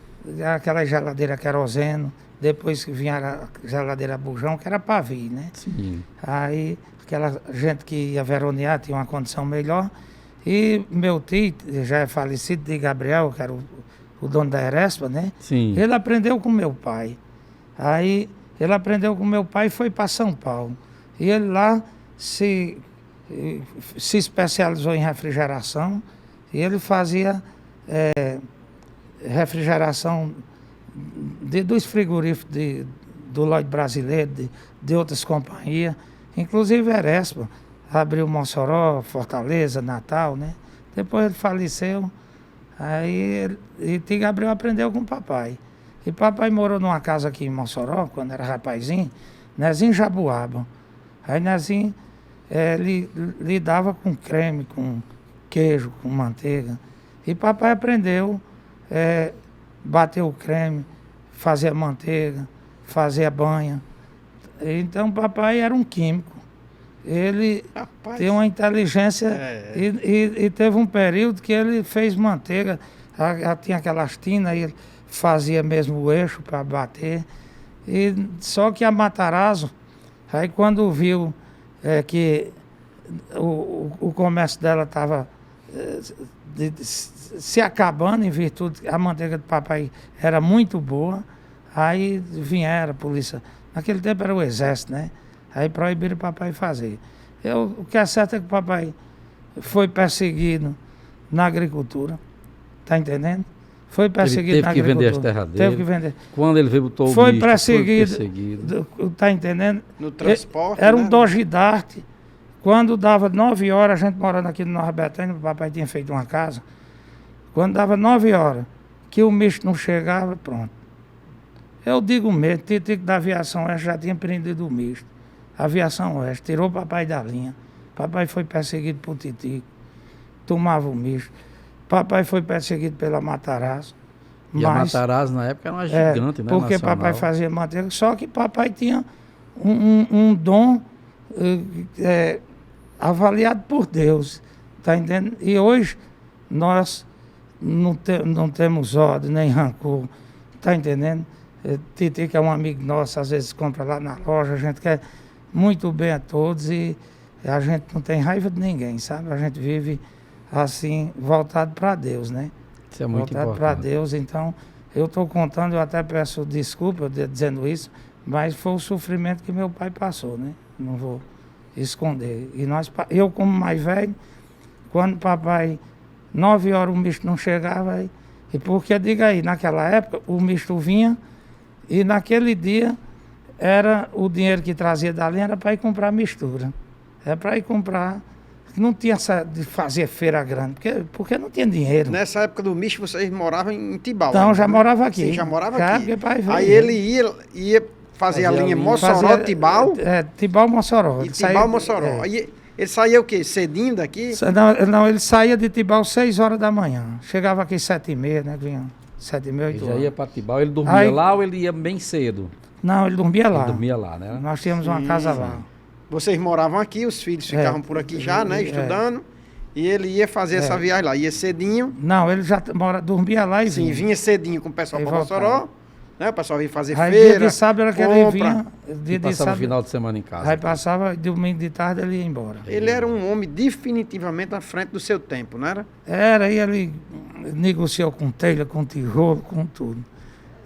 aquela geladeira queroseno, depois que vinha a geladeira bujão, que era pavio, né?
Sim.
Aí aquela gente que ia veronear tinha uma condição melhor. E meu tio, já é falecido, de Gabriel, que era o dono da Erespa, né?
Sim.
Ele aprendeu com meu pai. Aí ele aprendeu com meu pai e foi para São Paulo. E ele lá se especializou em refrigeração. E ele fazia refrigeração dos frigoríficos do Lloyd brasileiro, de outras companhias, inclusive Erespa, abriu Mossoró, Fortaleza, Natal, né? Depois ele faleceu, aí e Tio Gabriel aprendeu com o papai. E papai morou numa casa aqui em Mossoró, quando era rapazinho, Nezinho Jabuaba. Aí Nezinho lidava com creme, com queijo, com manteiga. E papai aprendeu bater o creme, fazer a manteiga, fazer a banha. Então papai era um químico. Ele tem uma inteligência e teve um período que ele fez manteiga. Tinha aquelas tinas e ele fazia mesmo o eixo para bater. Só que a Matarazzo, aí quando viu que o comércio dela estava se acabando em virtude, a manteiga do papai era muito boa, aí vieram a polícia. Naquele tempo era o exército, né? Aí proibiram o papai fazer. O que é certo é que o papai foi perseguido na agricultura, tá entendendo? Foi perseguido na agricultura.
Teve que vender as terras dele.
Teve que vender.
Quando ele veio botou o
foi
misto,
perseguido,
foi perseguido.
Tá entendendo?
No transporte,
era
né?
um Dodge Dart. Quando dava 9 horas, a gente morando aqui no Nova Betânia, o papai tinha feito uma casa. Quando dava 9 horas, que o misto não chegava, pronto. Eu digo mesmo, Titico da Aviação Oeste já tinha prendido o misto. A Aviação Oeste tirou o papai da linha. Papai foi perseguido por Titico, tomava o misto. Papai foi perseguido pela Matarazzo.
E a Matarazzo na época era uma gigante, né?
Porque
nacional.
papai fazia manteiga, só que papai tinha um dom avaliado por Deus, tá entendendo? E hoje nós não temos ódio, nem rancor, tá entendendo? Titi, que é um amigo nosso, às vezes compra lá na loja, a gente quer muito bem a todos e a gente não tem raiva de ninguém, sabe? A gente vive assim, voltado para Deus, né?
Isso é muito
voltado para Deus, então eu estou contando, eu até peço desculpa dizendo isso, mas foi o sofrimento que meu pai passou, né? Não vou esconder. E eu como mais velho, quando papai, 9 horas o misto não chegava, e porque, diga aí, naquela época o misto vinha e naquele dia era o dinheiro que trazia da linha era para ir comprar mistura. É para ir comprar. Não tinha essa de fazer feira grande, porque não tinha dinheiro.
Nessa época do misto, vocês moravam em Tibau?
Então, já morava aqui.
Sim, já morava aqui. Aí
veio.
ele ia fazer a linha Mossoró-Tibau?
Tibau-Mossoró.
E Tibau-Mossoró. Aí ele saía o quê? Cedinho daqui?
Não, ele saía de Tibau 6 horas da manhã. Chegava aqui 7h30, né? Vinha 7h30, 8
Ele
horas.
já ia para Tibau, ele dormia lá ou ele ia bem cedo?
Não, ele dormia lá.
Ele dormia lá, né?
Nós tínhamos uma casa lá.
Vocês moravam aqui, os filhos ficavam por aqui já, né? Estudando. E ele ia fazer essa viagem lá. Ia cedinho.
Não, ele já dormia lá e
Sim, vinha cedinho com o pessoal para Mossoró. Né? O pessoal vinha fazer
aí
feira.
Dia de sábado era que ele vinha.
E passava o final de semana em casa.
Aí passava, domingo de tarde ele ia embora.
Ele era um homem definitivamente à frente do seu tempo, não era?
Era, e ele negociou com telha, com tijolo, com tudo.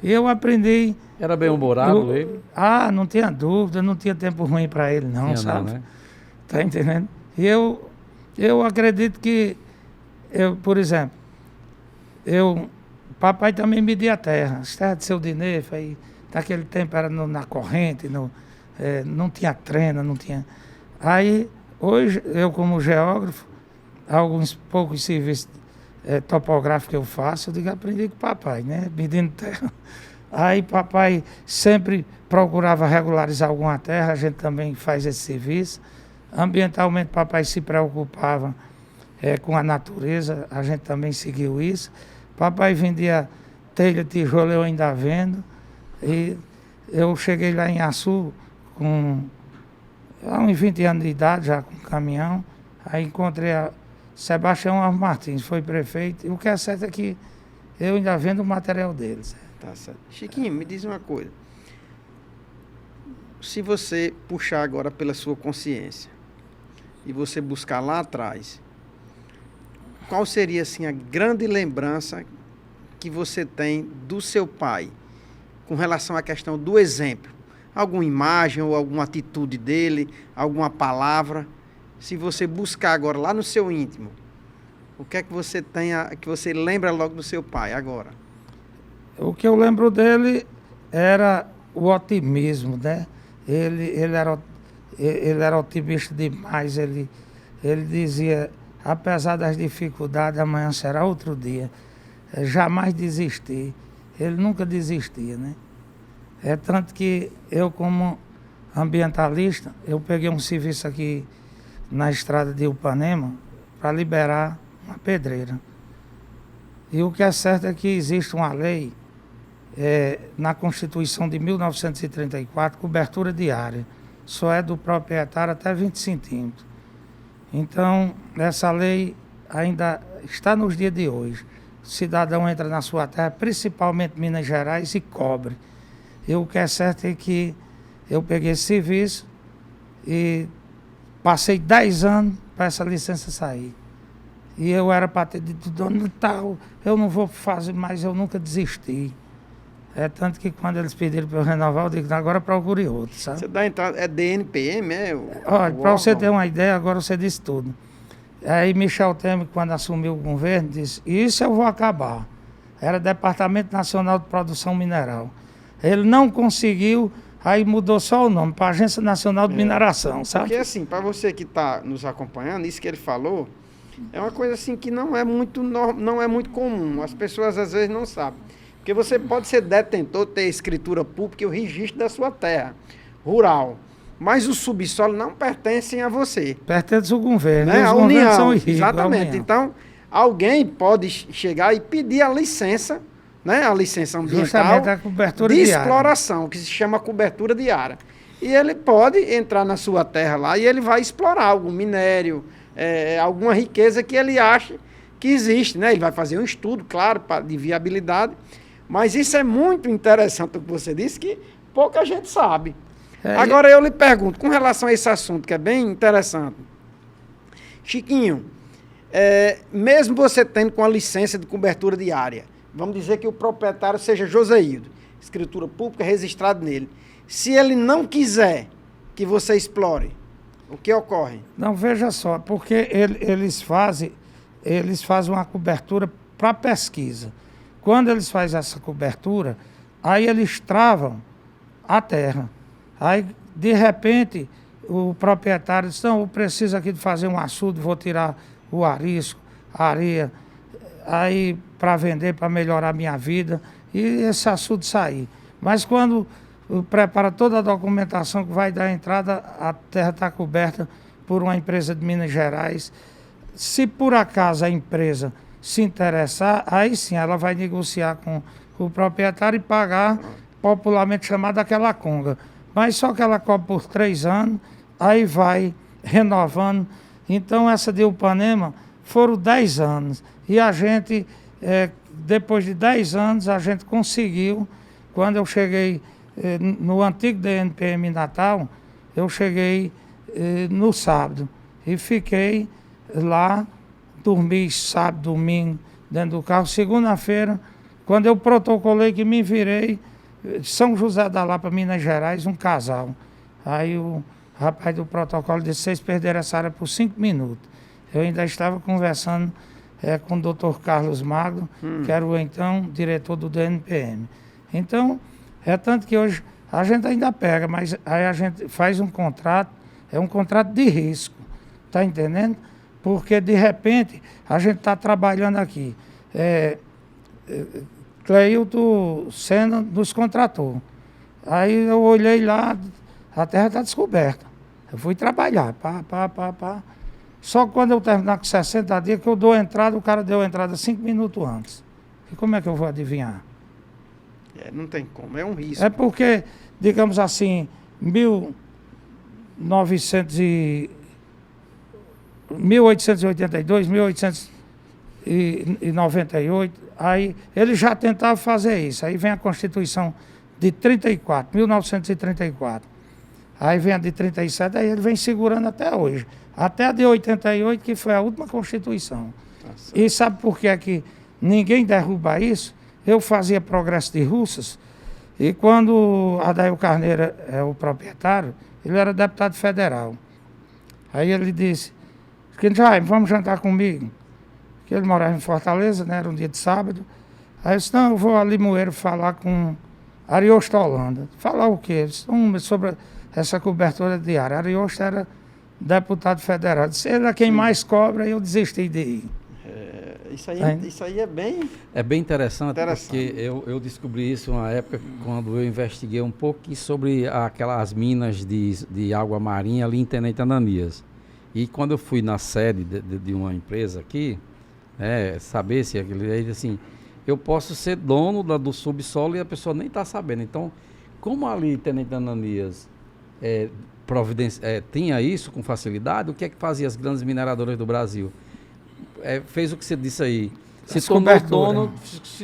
E eu aprendi.
Era bem-humorado ele?
Ah, não tinha dúvida, não tinha tempo ruim para ele, não, sabe? Não, né? Tá entendendo? E eu acredito que, por exemplo, papai também media a terra, as terras de seu Dinê, naquele tempo era na corrente, não tinha trena, não tinha. Aí, hoje, eu como geógrafo, alguns poucos serviços topográficos que eu faço, eu digo, aprendi com o papai, né? Medindo terra. Aí papai sempre procurava regularizar alguma terra, a gente também faz esse serviço. Ambientalmente papai se preocupava com a natureza, a gente também seguiu isso. Papai vendia telha, tijolo, eu ainda vendo. E eu cheguei lá em Açu com uns 20 anos de idade, já com caminhão. Aí encontrei a Sebastião Alves Martins, foi prefeito. E o que é certo é que eu ainda vendo o material deles.
Tá certo. Chiquinho, me diz uma coisa. Se você puxar agora pela sua consciência e você buscar lá atrás, qual seria assim a grande lembrança que você tem do seu pai com relação à questão do exemplo? Alguma imagem ou alguma atitude dele, alguma palavra? Se você buscar agora lá no seu íntimo, o que é que você que você lembra logo do seu pai agora?
O que eu lembro dele era o otimismo, né? Ele era otimista demais, ele dizia, apesar das dificuldades, amanhã será outro dia. Jamais desistir. Ele nunca desistia, né? É tanto que eu, como ambientalista, eu peguei um serviço aqui na estrada de Ipanema para liberar uma pedreira. E o que é certo é que existe uma lei na Constituição de 1934, cobertura de área. Só é do proprietário até 20 centímetros. Então, essa lei ainda está nos dias de hoje. O cidadão entra na sua terra, principalmente Minas Gerais, e cobre. E o que é certo é que eu peguei esse serviço e passei 10 anos para essa licença sair. E eu era para ter dito, dono tal, eu não vou fazer mais, eu nunca desisti. É tanto que quando eles pediram para eu renovar, eu digo, agora procure outro, sabe?
Você dá entrada, é DNPM,
Olha, para você ter uma ideia, agora você disse tudo. Aí Michel Temer, quando assumiu o governo, disse, isso eu vou acabar. Era Departamento Nacional de Produção Mineral. Ele não conseguiu, aí mudou só o nome, para Agência Nacional de Mineração, sabe?
Porque assim, para você que está nos acompanhando, isso que ele falou, é uma coisa assim que não é muito comum. As pessoas às vezes não sabem. Porque você pode ser detentor, ter escritura pública e o registro da sua terra rural. Mas os subsolos não pertencem a você.
Pertence ao governo.
Né?
Os
A
governos
União,
são ricos,
exatamente.
a União.
Então, alguém pode chegar e pedir a licença, né? A licença ambiental
Justamente a cobertura
de
diária.
exploração, que se chama cobertura diária. E ele pode entrar na sua terra lá e ele vai explorar algum minério, alguma riqueza que ele acha que existe, né? Ele vai fazer um estudo, claro, de viabilidade. Mas isso é muito interessante o que você disse, que pouca gente sabe. Agora eu lhe pergunto, com relação a esse assunto, que é bem interessante. Chiquinho, mesmo você tendo com a licença de cobertura de área, vamos dizer que o proprietário seja Joseildo, escritura pública registrada nele. Se ele não quiser que você explore, o que ocorre?
Não, veja só, porque eles fazem uma cobertura para pesquisa. Quando eles fazem essa cobertura, aí eles travam a terra. Aí, de repente, o proprietário diz, não, eu preciso aqui de fazer um açude, vou tirar o arisco, a areia, aí para vender, para melhorar a minha vida, e esse açude sair. Mas quando prepara toda a documentação que vai dar entrada, a terra está coberta por uma empresa de Minas Gerais. Se por acaso a empresa se interessar, aí sim ela vai negociar com o proprietário e pagar, popularmente chamada aquela conga. Mas só que ela cobre por 3 anos, aí vai renovando. Então essa de Ipanema foram 10 anos. E a gente, depois de 10 anos, a gente conseguiu, quando eu cheguei no antigo DNPM Natal, eu cheguei no sábado e fiquei lá, dormi sábado, domingo, dentro do carro. Segunda-feira, quando eu protocolei que me virei, São José da Lapa, Minas Gerais, um casal. Aí o rapaz do protocolo disse, vocês perderam essa área por 5 minutos. Eu ainda estava conversando com o doutor Carlos Magno, que era o então diretor do DNPM. Então, é tanto que hoje a gente ainda pega, mas aí a gente faz um contrato, é um contrato de risco, tá entendendo? Porque, de repente, a gente está trabalhando aqui. Cleilton Senna nos contratou. Aí eu olhei lá, a terra está descoberta. Eu fui trabalhar, pá. Só quando eu terminar com 60 dias que eu dou a entrada, o cara deu a entrada 5 minutos antes. E como é que eu vou adivinhar?
Não tem como, é um risco.
É porque, digamos assim, 1882, e 98, aí ele já tentava fazer isso. Aí vem a Constituição de 34, 1934. Aí vem a de 37, aí ele vem segurando até hoje. Até a de 88, que foi a última Constituição.
Nossa.
E sabe por que é que ninguém derruba isso? Eu fazia Progresso de Russas, e quando Adair Carneiro é o proprietário, ele era deputado federal. Aí ele disse, Jaime, vamos jantar comigo? Que ele morava em Fortaleza, né? Era um dia de sábado. Aí eu disse, não, eu vou a Limoeiro falar com Ariosto Holanda. Falar o quê? Eu disse, sobre essa cobertura diária. Ariosto era deputado federal. Eu disse, ele é quem mais cobra, e eu desisti de ir.
Isso aí é bem...
É bem interessante, porque eu descobri isso uma época quando eu investiguei um pouco sobre aquelas minas de água marinha ali em Tenente Ananias. E quando eu fui na sede de uma empresa aqui, saber se aquele aí assim, eu posso ser dono do subsolo e a pessoa nem está sabendo. Então, como ali Tenente Ananias tinha isso com facilidade, o que é que fazia as grandes mineradoras do Brasil? Fez o que você disse aí. Se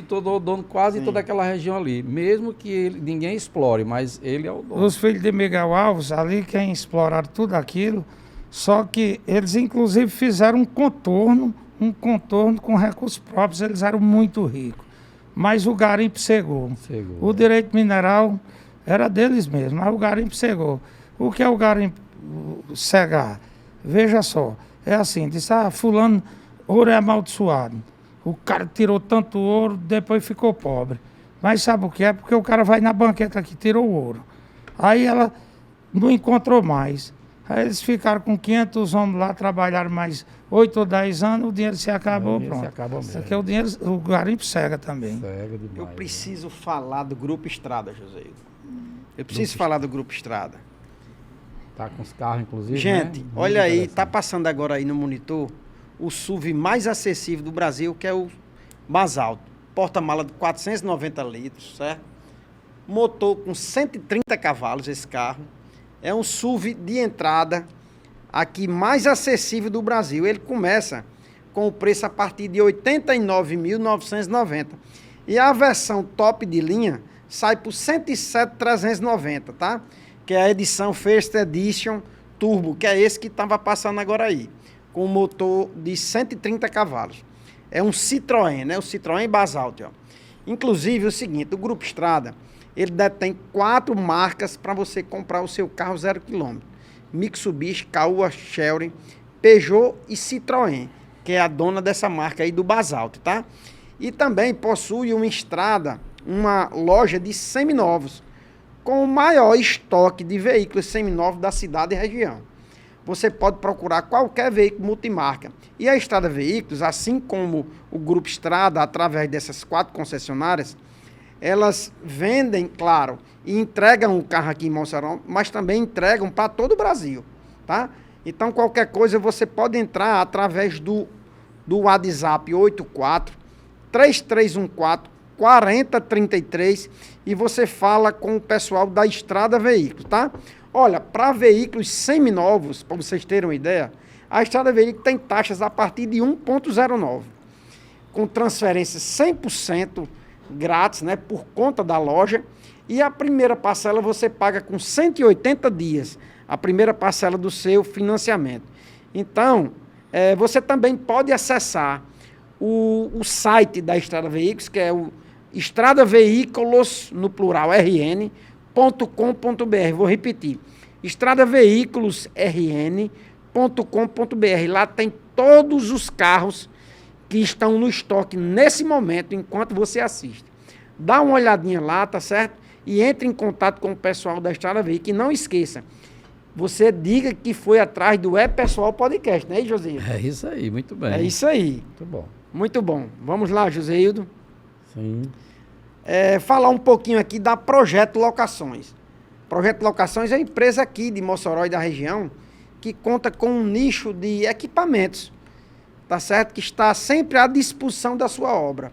tornou dono quase toda aquela região ali. Mesmo que ninguém explore, mas ele é o dono.
Os filhos de Miguel Alves, ali quem exploraram tudo aquilo, só que eles inclusive fizeram um contorno com recursos próprios, eles eram muito ricos. Mas o garimpo cegou. O direito mineral era deles mesmo, mas o garimpo cegou. O que é o garimpo cegar? Veja só, é assim, disse, fulano, ouro é amaldiçoado. O cara tirou tanto ouro, depois ficou pobre. Mas sabe o que é? Porque o cara vai na banqueta que tirou o ouro. Aí ela não encontrou mais. Aí eles ficaram com 500 homens lá, trabalharam mais 8 ou 10 anos, o dinheiro se acabou, pronto. Porque o dinheiro, o garimpo cega também.
Cega demais,
eu preciso falar do Grupo Estrada, José. Eu preciso falar do Grupo Estrada.
Tá com os carros, inclusive,
gente,
né?
Olha aí, tá passando agora aí no monitor o SUV mais acessível do Brasil, que é o Basalto. Porta-mala de 490 litros, certo? Motor com 130 cavalos, esse carro. É um SUV de entrada aqui mais acessível do Brasil. Ele começa com o preço a partir de R$ 89.990. E a versão top de linha sai por R$ 107.390, tá? Que é a edição First Edition Turbo, que é esse que estava passando agora aí, com motor de 130 cavalos. É um Citroën, né? O Citroën Basalto, ó. Inclusive, é o seguinte, o Grupo Estrada, ele detém 4 marcas para você comprar o seu carro 0 km. Mitsubishi, Caoa, Chery, Peugeot e Citroën, que é a dona dessa marca aí do Basalto, tá? E também possui uma loja de seminovos, com o maior estoque de veículos seminovos da cidade e região. Você pode procurar qualquer veículo multimarca. E a Estrada Veículos, assim como o Grupo Estrada, através dessas 4 concessionárias, elas vendem, claro, e entregam o carro aqui em Mossoró, mas também entregam para todo o Brasil, tá? Então, qualquer coisa, você pode entrar através do WhatsApp 84 3314 4033 e você fala com o pessoal da Estrada Veículos, tá? Olha, para veículos seminovos, para vocês terem uma ideia, a Estrada Veículos tem taxas a partir de 1,09, com transferência 100% grátis, né, por conta da loja, e a primeira parcela você paga com 180 dias, a primeira parcela do seu financiamento. Então, você também pode acessar o site da Estrada Veículos, que é o Estrada Veículos, no plural, rn.com.br. Vou repetir, estradaveiculosrn.com.br. Lá tem todos os carros que estão no estoque nesse momento, enquanto você assiste. Dá uma olhadinha lá, tá certo? E entre em contato com o pessoal da Estrada Veículos. E não esqueça, você diga que foi atrás do Pessoal Podcast, não é, Joséildo?
É isso aí, muito bem.
É isso aí.
Muito bom.
Muito bom. Vamos lá, Joséildo.
Sim.
Falar um pouquinho aqui da Projeto Locações. Projeto Locações é uma empresa aqui de Mossoró e da região que conta com um nicho de equipamentos, tá certo? Que está sempre à disposição da sua obra.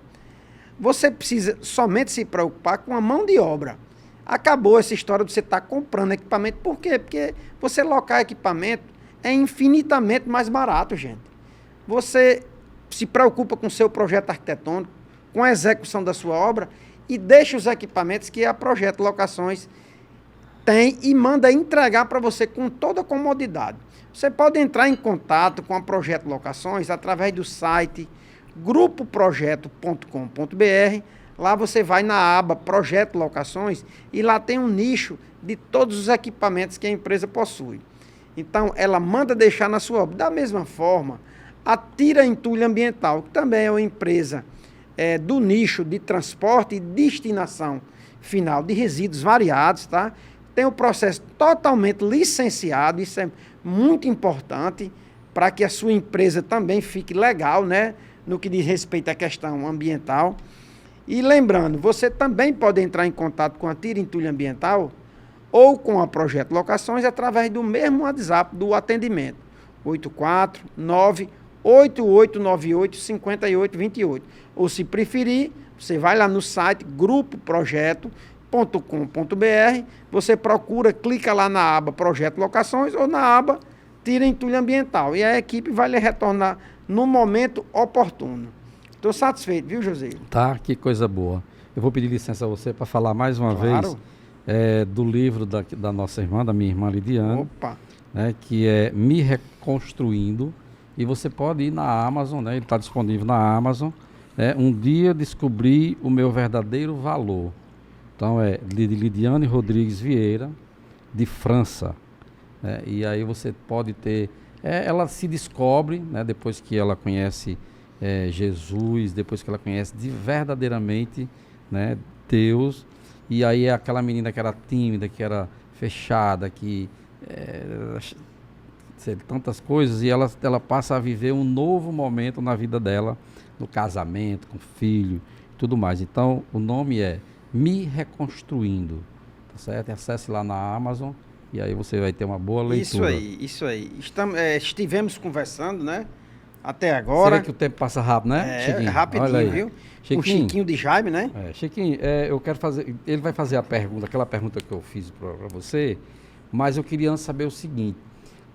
Você precisa somente se preocupar com a mão de obra. Acabou essa história de você estar comprando equipamento. Por quê? Porque você locar equipamento é infinitamente mais barato, gente. Você se preocupa com o seu projeto arquitetônico, com a execução da sua obra e deixa os equipamentos que a Projeto Locações tem e manda entregar para você com toda a comodidade. Você pode entrar em contato com a Projeto Locações através do site grupoprojeto.com.br. Lá você vai na aba Projeto Locações e lá tem um nicho de todos os equipamentos que a empresa possui. Então, ela manda deixar na sua obra. Da mesma forma, a Tira Entulho Ambiental, que também é uma empresa do nicho de transporte e destinação final de resíduos variados, tá? Tem o processo totalmente licenciado, isso é muito importante para que a sua empresa também fique legal, né? No que diz respeito à questão ambiental. E lembrando, você também pode entrar em contato com a Tira Entulho Ambiental ou com a Projeto Locações através do mesmo WhatsApp do atendimento, 849-8898-5828. Ou se preferir, você vai lá no site grupoprojeto.com.br, você procura, clica lá na aba Projeto Locações ou na aba Tira Entulho Ambiental e a equipe vai lhe retornar no momento oportuno. Estou satisfeito, viu, José?
Tá, que coisa boa. Eu vou pedir licença a você para falar mais uma vez do livro da nossa irmã, da minha irmã Lidiane, né, que é Me Reconstruindo, e você pode ir na Amazon, né, ele está disponível na Amazon, Um dia descobri o meu verdadeiro valor. Então é Lidiane Rodrigues Vieira, de França, né, e aí você pode ter, ela se descobre, né, depois que ela conhece Jesus, depois que ela conhece verdadeiramente, né, Deus. E aí é aquela menina que era tímida, que era fechada, que tantas coisas, e ela passa a viver um novo momento na vida dela, no casamento, com filho, tudo mais. Então, o nome é Me Reconstruindo, tá certo? Acesse lá na Amazon e aí você vai ter uma boa leitura.
Isso aí. Estivemos conversando, né? Até agora.
Será que o tempo passa rápido, né, Chiquinho?
Rapidinho, viu? O Chiquinho de Jaime, né?
Chiquinho, eu quero fazer... Ele vai fazer aquela pergunta que eu fiz para você, mas eu queria saber o seguinte.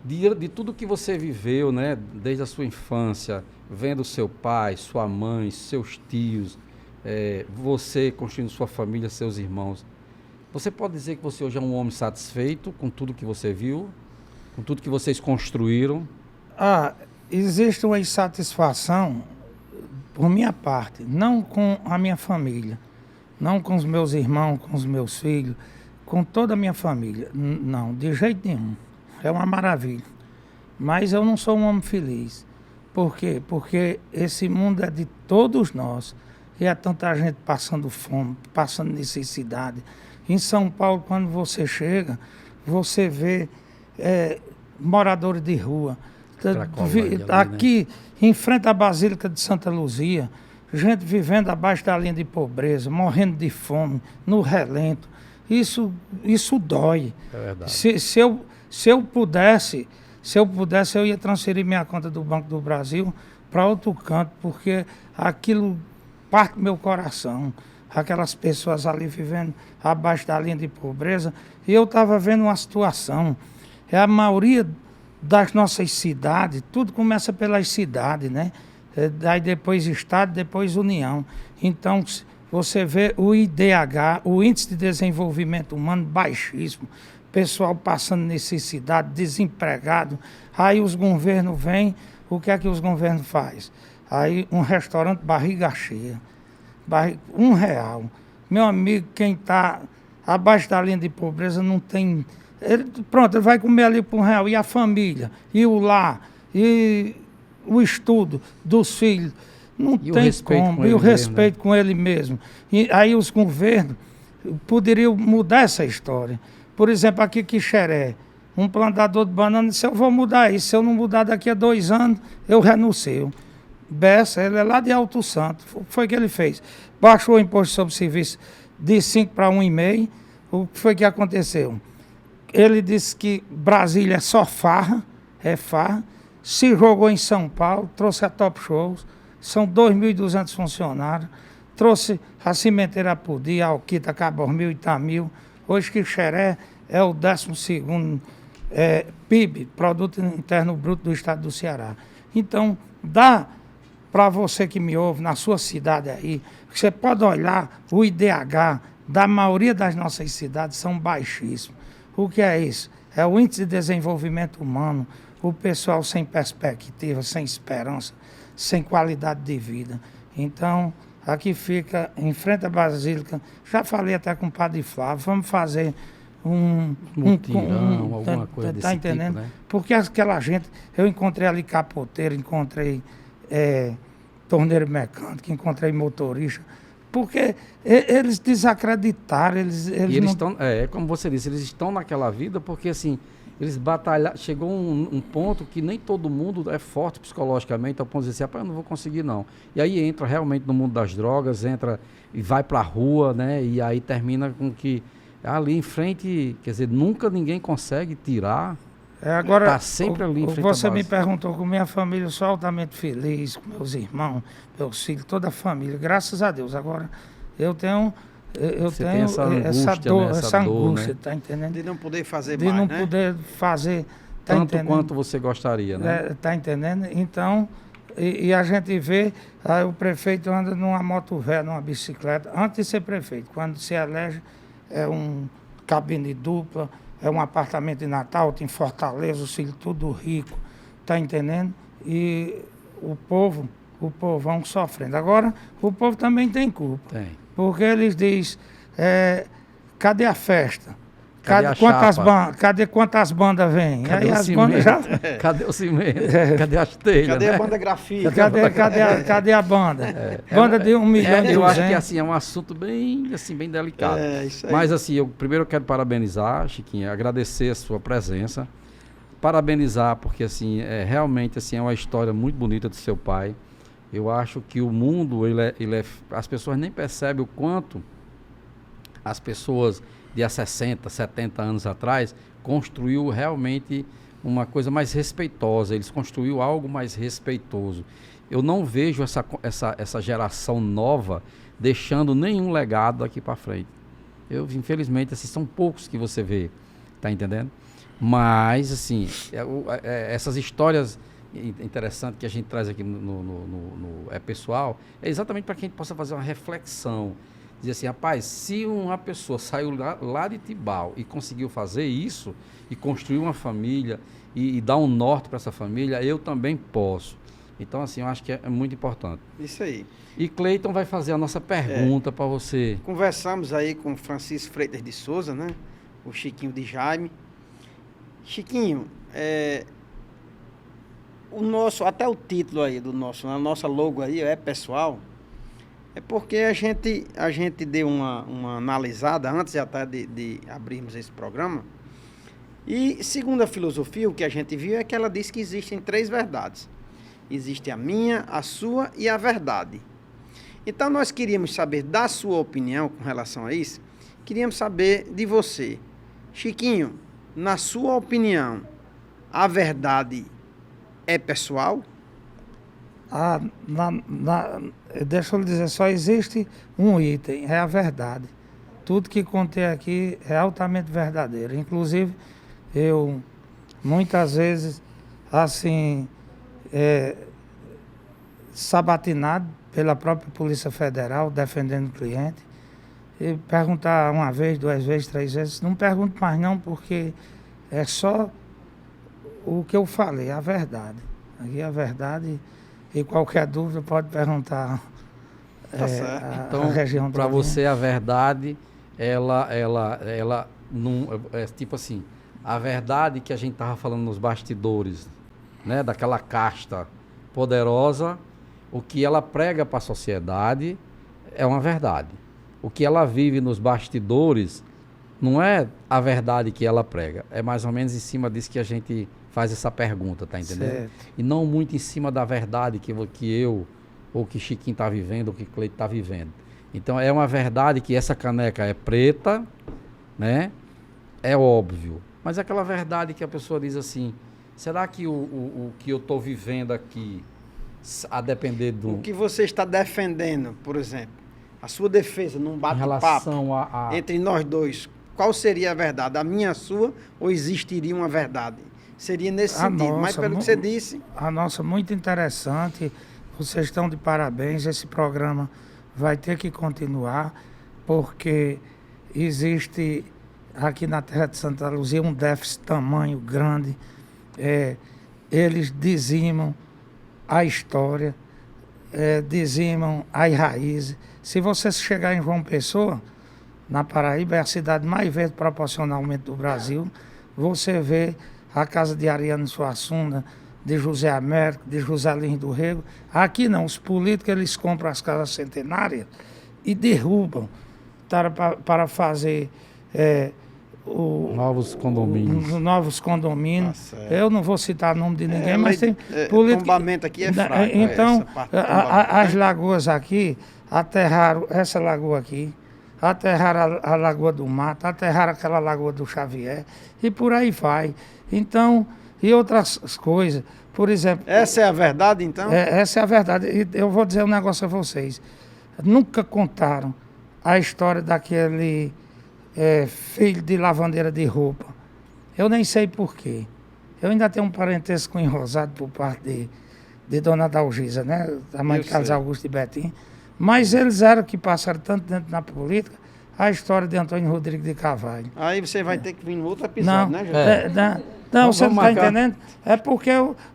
De tudo que você viveu, né, desde a sua infância, vendo seu pai, sua mãe, seus tios, você construindo sua família, seus irmãos, você pode dizer que você hoje é um homem satisfeito com tudo que você viu, com tudo que vocês construíram?
Existe uma insatisfação por minha parte, não com a minha família, não com os meus irmãos, com os meus filhos, com toda a minha família. Não, de jeito nenhum. É uma maravilha. Mas eu não sou um homem feliz. Por quê? Porque esse mundo é de todos nós. E é tanta gente passando fome, passando necessidade. Em São Paulo, quando você chega, você vê moradores de rua. Aqui, em frente à Basílica de Santa Luzia, gente vivendo abaixo da linha de pobreza, morrendo de fome, no relento. Isso dói.
É verdade.
Se eu pudesse, eu ia transferir minha conta do Banco do Brasil para outro canto, porque aquilo parte do meu coração. Aquelas pessoas ali vivendo abaixo da linha de pobreza. E eu estava vendo uma situação. A maioria das nossas cidades, tudo começa pelas cidades, né? Daí depois Estado, depois União. Então, você vê o IDH, o Índice de Desenvolvimento Humano, baixíssimo. Pessoal passando necessidade, desempregado. Aí os governos vêm, o que é que os governos fazem? Aí um restaurante, barriga cheia, R$1. Meu amigo, quem está abaixo da linha de pobreza não tem... Ele vai comer ali por R$1. E a família, e o lar, e o estudo dos filhos. Não tem como. E o respeito com ele mesmo. E aí os governos poderiam mudar essa história. Por exemplo, aqui em Quixeré, um plantador de banana disse, eu vou mudar isso. Se eu não mudar daqui a 2 anos, eu renuncio. Bessa, ele é lá de Alto Santo. Foi o que ele fez. Baixou o imposto sobre serviço de 5 para 1,5. O que foi que aconteceu? Ele disse que Brasília é só farra, se jogou em São Paulo, trouxe a Top Shows, são 2.200 funcionários, trouxe a Cimenteira Apodi, a Alquita, Cabormil, Itamil. Hoje Quixeré é o 12º PIB, Produto Interno Bruto do Estado do Ceará. Então, dá para você que me ouve, na sua cidade aí, você pode olhar o IDH da maioria das nossas cidades são baixíssimos. O que é isso? É o índice de desenvolvimento humano, o pessoal sem perspectiva, sem esperança, sem qualidade de vida. Então, aqui fica, em frente à Basílica, já falei até com o Padre Flávio, vamos fazer
alguma coisa desse
tá entendendo?
tipo, né?
Porque aquela gente, eu encontrei ali capoteiro, encontrei torneiro mecânico, encontrei motorista, porque eles desacreditaram, eles
E eles
não...
estão, como você disse, eles estão naquela vida porque assim, eles batalharam, chegou um ponto que nem todo mundo é forte psicologicamente, ao ponto de dizer assim, eu não vou conseguir não. E aí entra realmente no mundo das drogas, entra e vai pra rua, né? E aí termina com que ali em frente, quer dizer, nunca ninguém consegue tirar.
Agora,
tá sempre ali em frente
você
à
me
base.
perguntou com minha família, eu sou altamente feliz, com meus irmãos, meus filhos, toda a família, graças a Deus. Agora, eu tenho
Você tem essa angústia,
dor,
né?
essa
dor,
angústia,
né?
tá entendendo?
De não poder fazer
De
mais,
não
né?
poder fazer, tá
Tanto
entendendo?
quanto você gostaria, né?
Tá entendendo? Então, e a gente vê, aí o prefeito anda numa moto velha, numa bicicleta, antes de ser prefeito, quando se elege, é um cabine dupla, é um apartamento em Natal, tem Fortaleza, os filhos tudo rico, tá entendendo? E o povão sofrendo. Agora, o povo também tem culpa,
Tem.
porque eles dizem, cadê a festa?
Cadê a
Cadê quantas bandas vêm?
Cadê
Aí
o
as
cimento?
bandas já...
Cadê o cimento? Cadê as telhas?
Cadê
né?
a banda grafite?
Cadê a banda? Banda de 1 milhão e
Eu acho que
200.
assim, é um assunto bem, assim, bem delicado.
É, isso aí.
Mas assim, primeiro eu quero parabenizar, Chiquinho, agradecer a sua presença. Parabenizar, porque assim, realmente assim, é uma história muito bonita do seu pai. Eu acho que o mundo, as pessoas nem percebem o quanto as pessoas de há 60, 70 anos atrás construiu realmente uma coisa mais respeitosa. Eles construíram algo mais respeitoso. Eu não vejo essa geração nova deixando nenhum legado daqui para frente. Infelizmente, assim, são poucos que você vê, tá entendendo? Mas, assim, essas histórias interessantes que a gente traz aqui no pessoal, é exatamente para que a gente possa fazer uma reflexão. Dizer assim, rapaz, se uma pessoa saiu lá de Tibau e conseguiu fazer isso, e construir uma família, e dar um norte para essa família, eu também posso. Então, assim, eu acho que é muito importante.
Isso aí.
E Cleiton vai fazer a nossa pergunta para você.
Conversamos aí com Francisco Freitas de Souza, né? O Chiquinho de Jaime. Chiquinho, até o título aí a nossa logo aí é pessoal, é porque a gente deu uma analisada antes até de abrirmos esse programa. E segundo a filosofia, o que a gente viu é que ela diz que existem 3 verdades. Existe a minha, a sua e a verdade. Então nós queríamos saber da sua opinião com relação a isso. Queríamos saber de você. Chiquinho, na sua opinião, a verdade é pessoal?
Deixa eu lhe dizer, só existe um item, é a verdade. Tudo que contei aqui é altamente verdadeiro. Inclusive, eu, muitas vezes, assim, sabatinado pela própria Polícia Federal, defendendo o cliente, e perguntar uma vez, 2 vezes, 3 vezes, não pergunto mais não, porque é só o que eu falei, a verdade. Aqui é a verdade, e qualquer dúvida pode perguntar
Tá certo.
a região
Para você, a verdade, ela não, tipo assim, a verdade que a gente estava falando nos bastidores, né, daquela casta poderosa, o que ela prega para a sociedade é uma verdade. O que ela vive nos bastidores não é a verdade que ela prega. É mais ou menos em cima disso que a gente faz essa pergunta, tá entendendo?
Certo.
E não muito em cima da verdade que eu, ou que Chiquinho está vivendo, ou que Cleiton está vivendo. Então é uma verdade que essa caneca é preta, né? É óbvio. Mas é aquela verdade que a pessoa diz assim, será que o que eu estou vivendo aqui, a depender do...
O que você está defendendo, por exemplo, a sua defesa num
Em
bate-papo
relação a...
entre nós dois, qual seria a verdade? A minha, a sua, ou existiria uma verdade? Seria nesse sentido. Mas pelo que você disse...
A nossa, muito interessante. vocês estão de parabéns. Esse programa vai ter que continuar, porque existe aqui na terra de Santa Luzia um déficit tamanho grande. Eles dizimam a história, dizimam as raízes. Se você chegar em João Pessoa, na Paraíba, é a cidade mais verde proporcionalmente do Brasil, você vê a casa de Ariano Suassuna, de José Américo, de José Lins do Rego. Aqui não, os políticos eles compram as casas centenárias e derrubam para fazer
novos condomínios.
Novos condomínios.
Tá,
eu não vou citar o nome de ninguém, mas tem político.
O tombamento aqui é fraco.
Então, as lagoas aqui, aterraram essa lagoa aqui, aterraram a Lagoa do Mato, aterraram aquela Lagoa do Xavier, e por aí vai. Então, e outras coisas, por exemplo...
Essa é a verdade, então?
Essa é a verdade. E eu vou dizer um negócio a vocês. Nunca contaram a história daquele filho de lavandeira de roupa. Eu nem sei porquê. Eu ainda tenho um parentesco enrosado por parte de Dona Dalgisa, né? A mãe de Carlos Augusto de Betim. Mas eles eram que passaram tanto dentro na política, a história de Antônio Rodrigues de Carvalho.
Aí você vai ter que vir no outro episódio, né,
José? Não, você não está entendendo? É porque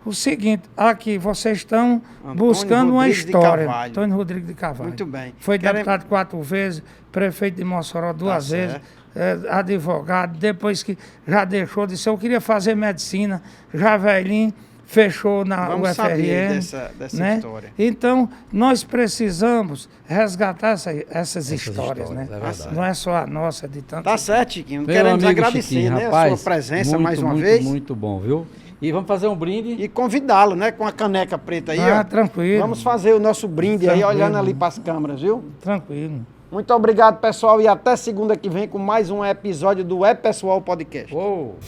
o seguinte, aqui vocês estão buscando uma história. Antônio Rodrigues de Carvalho.
Muito bem.
Foi deputado 4 vezes, prefeito de Mossoró 2 vezes, advogado, depois que já deixou de ser, eu queria fazer medicina, já velhinho, fechou na
UFRN.
Saber
dessa
né?
história.
Então, nós precisamos resgatar essas histórias, né? Não é só a nossa, de tanto.
Tá certo, Chiquinho. Queremos agradecer,
Chiquinho,
né,
rapaz,
a sua presença mais uma
muito,
vez.
Muito bom, viu? E vamos fazer um brinde.
E convidá-lo, né, com a caneca preta aí, ó.
Tranquilo.
Vamos fazer o nosso brinde aí, olhando ali para as câmeras, viu?
Tranquilo.
Muito obrigado, pessoal, e até segunda que vem com mais um episódio do Pessoal Podcast.
Uou.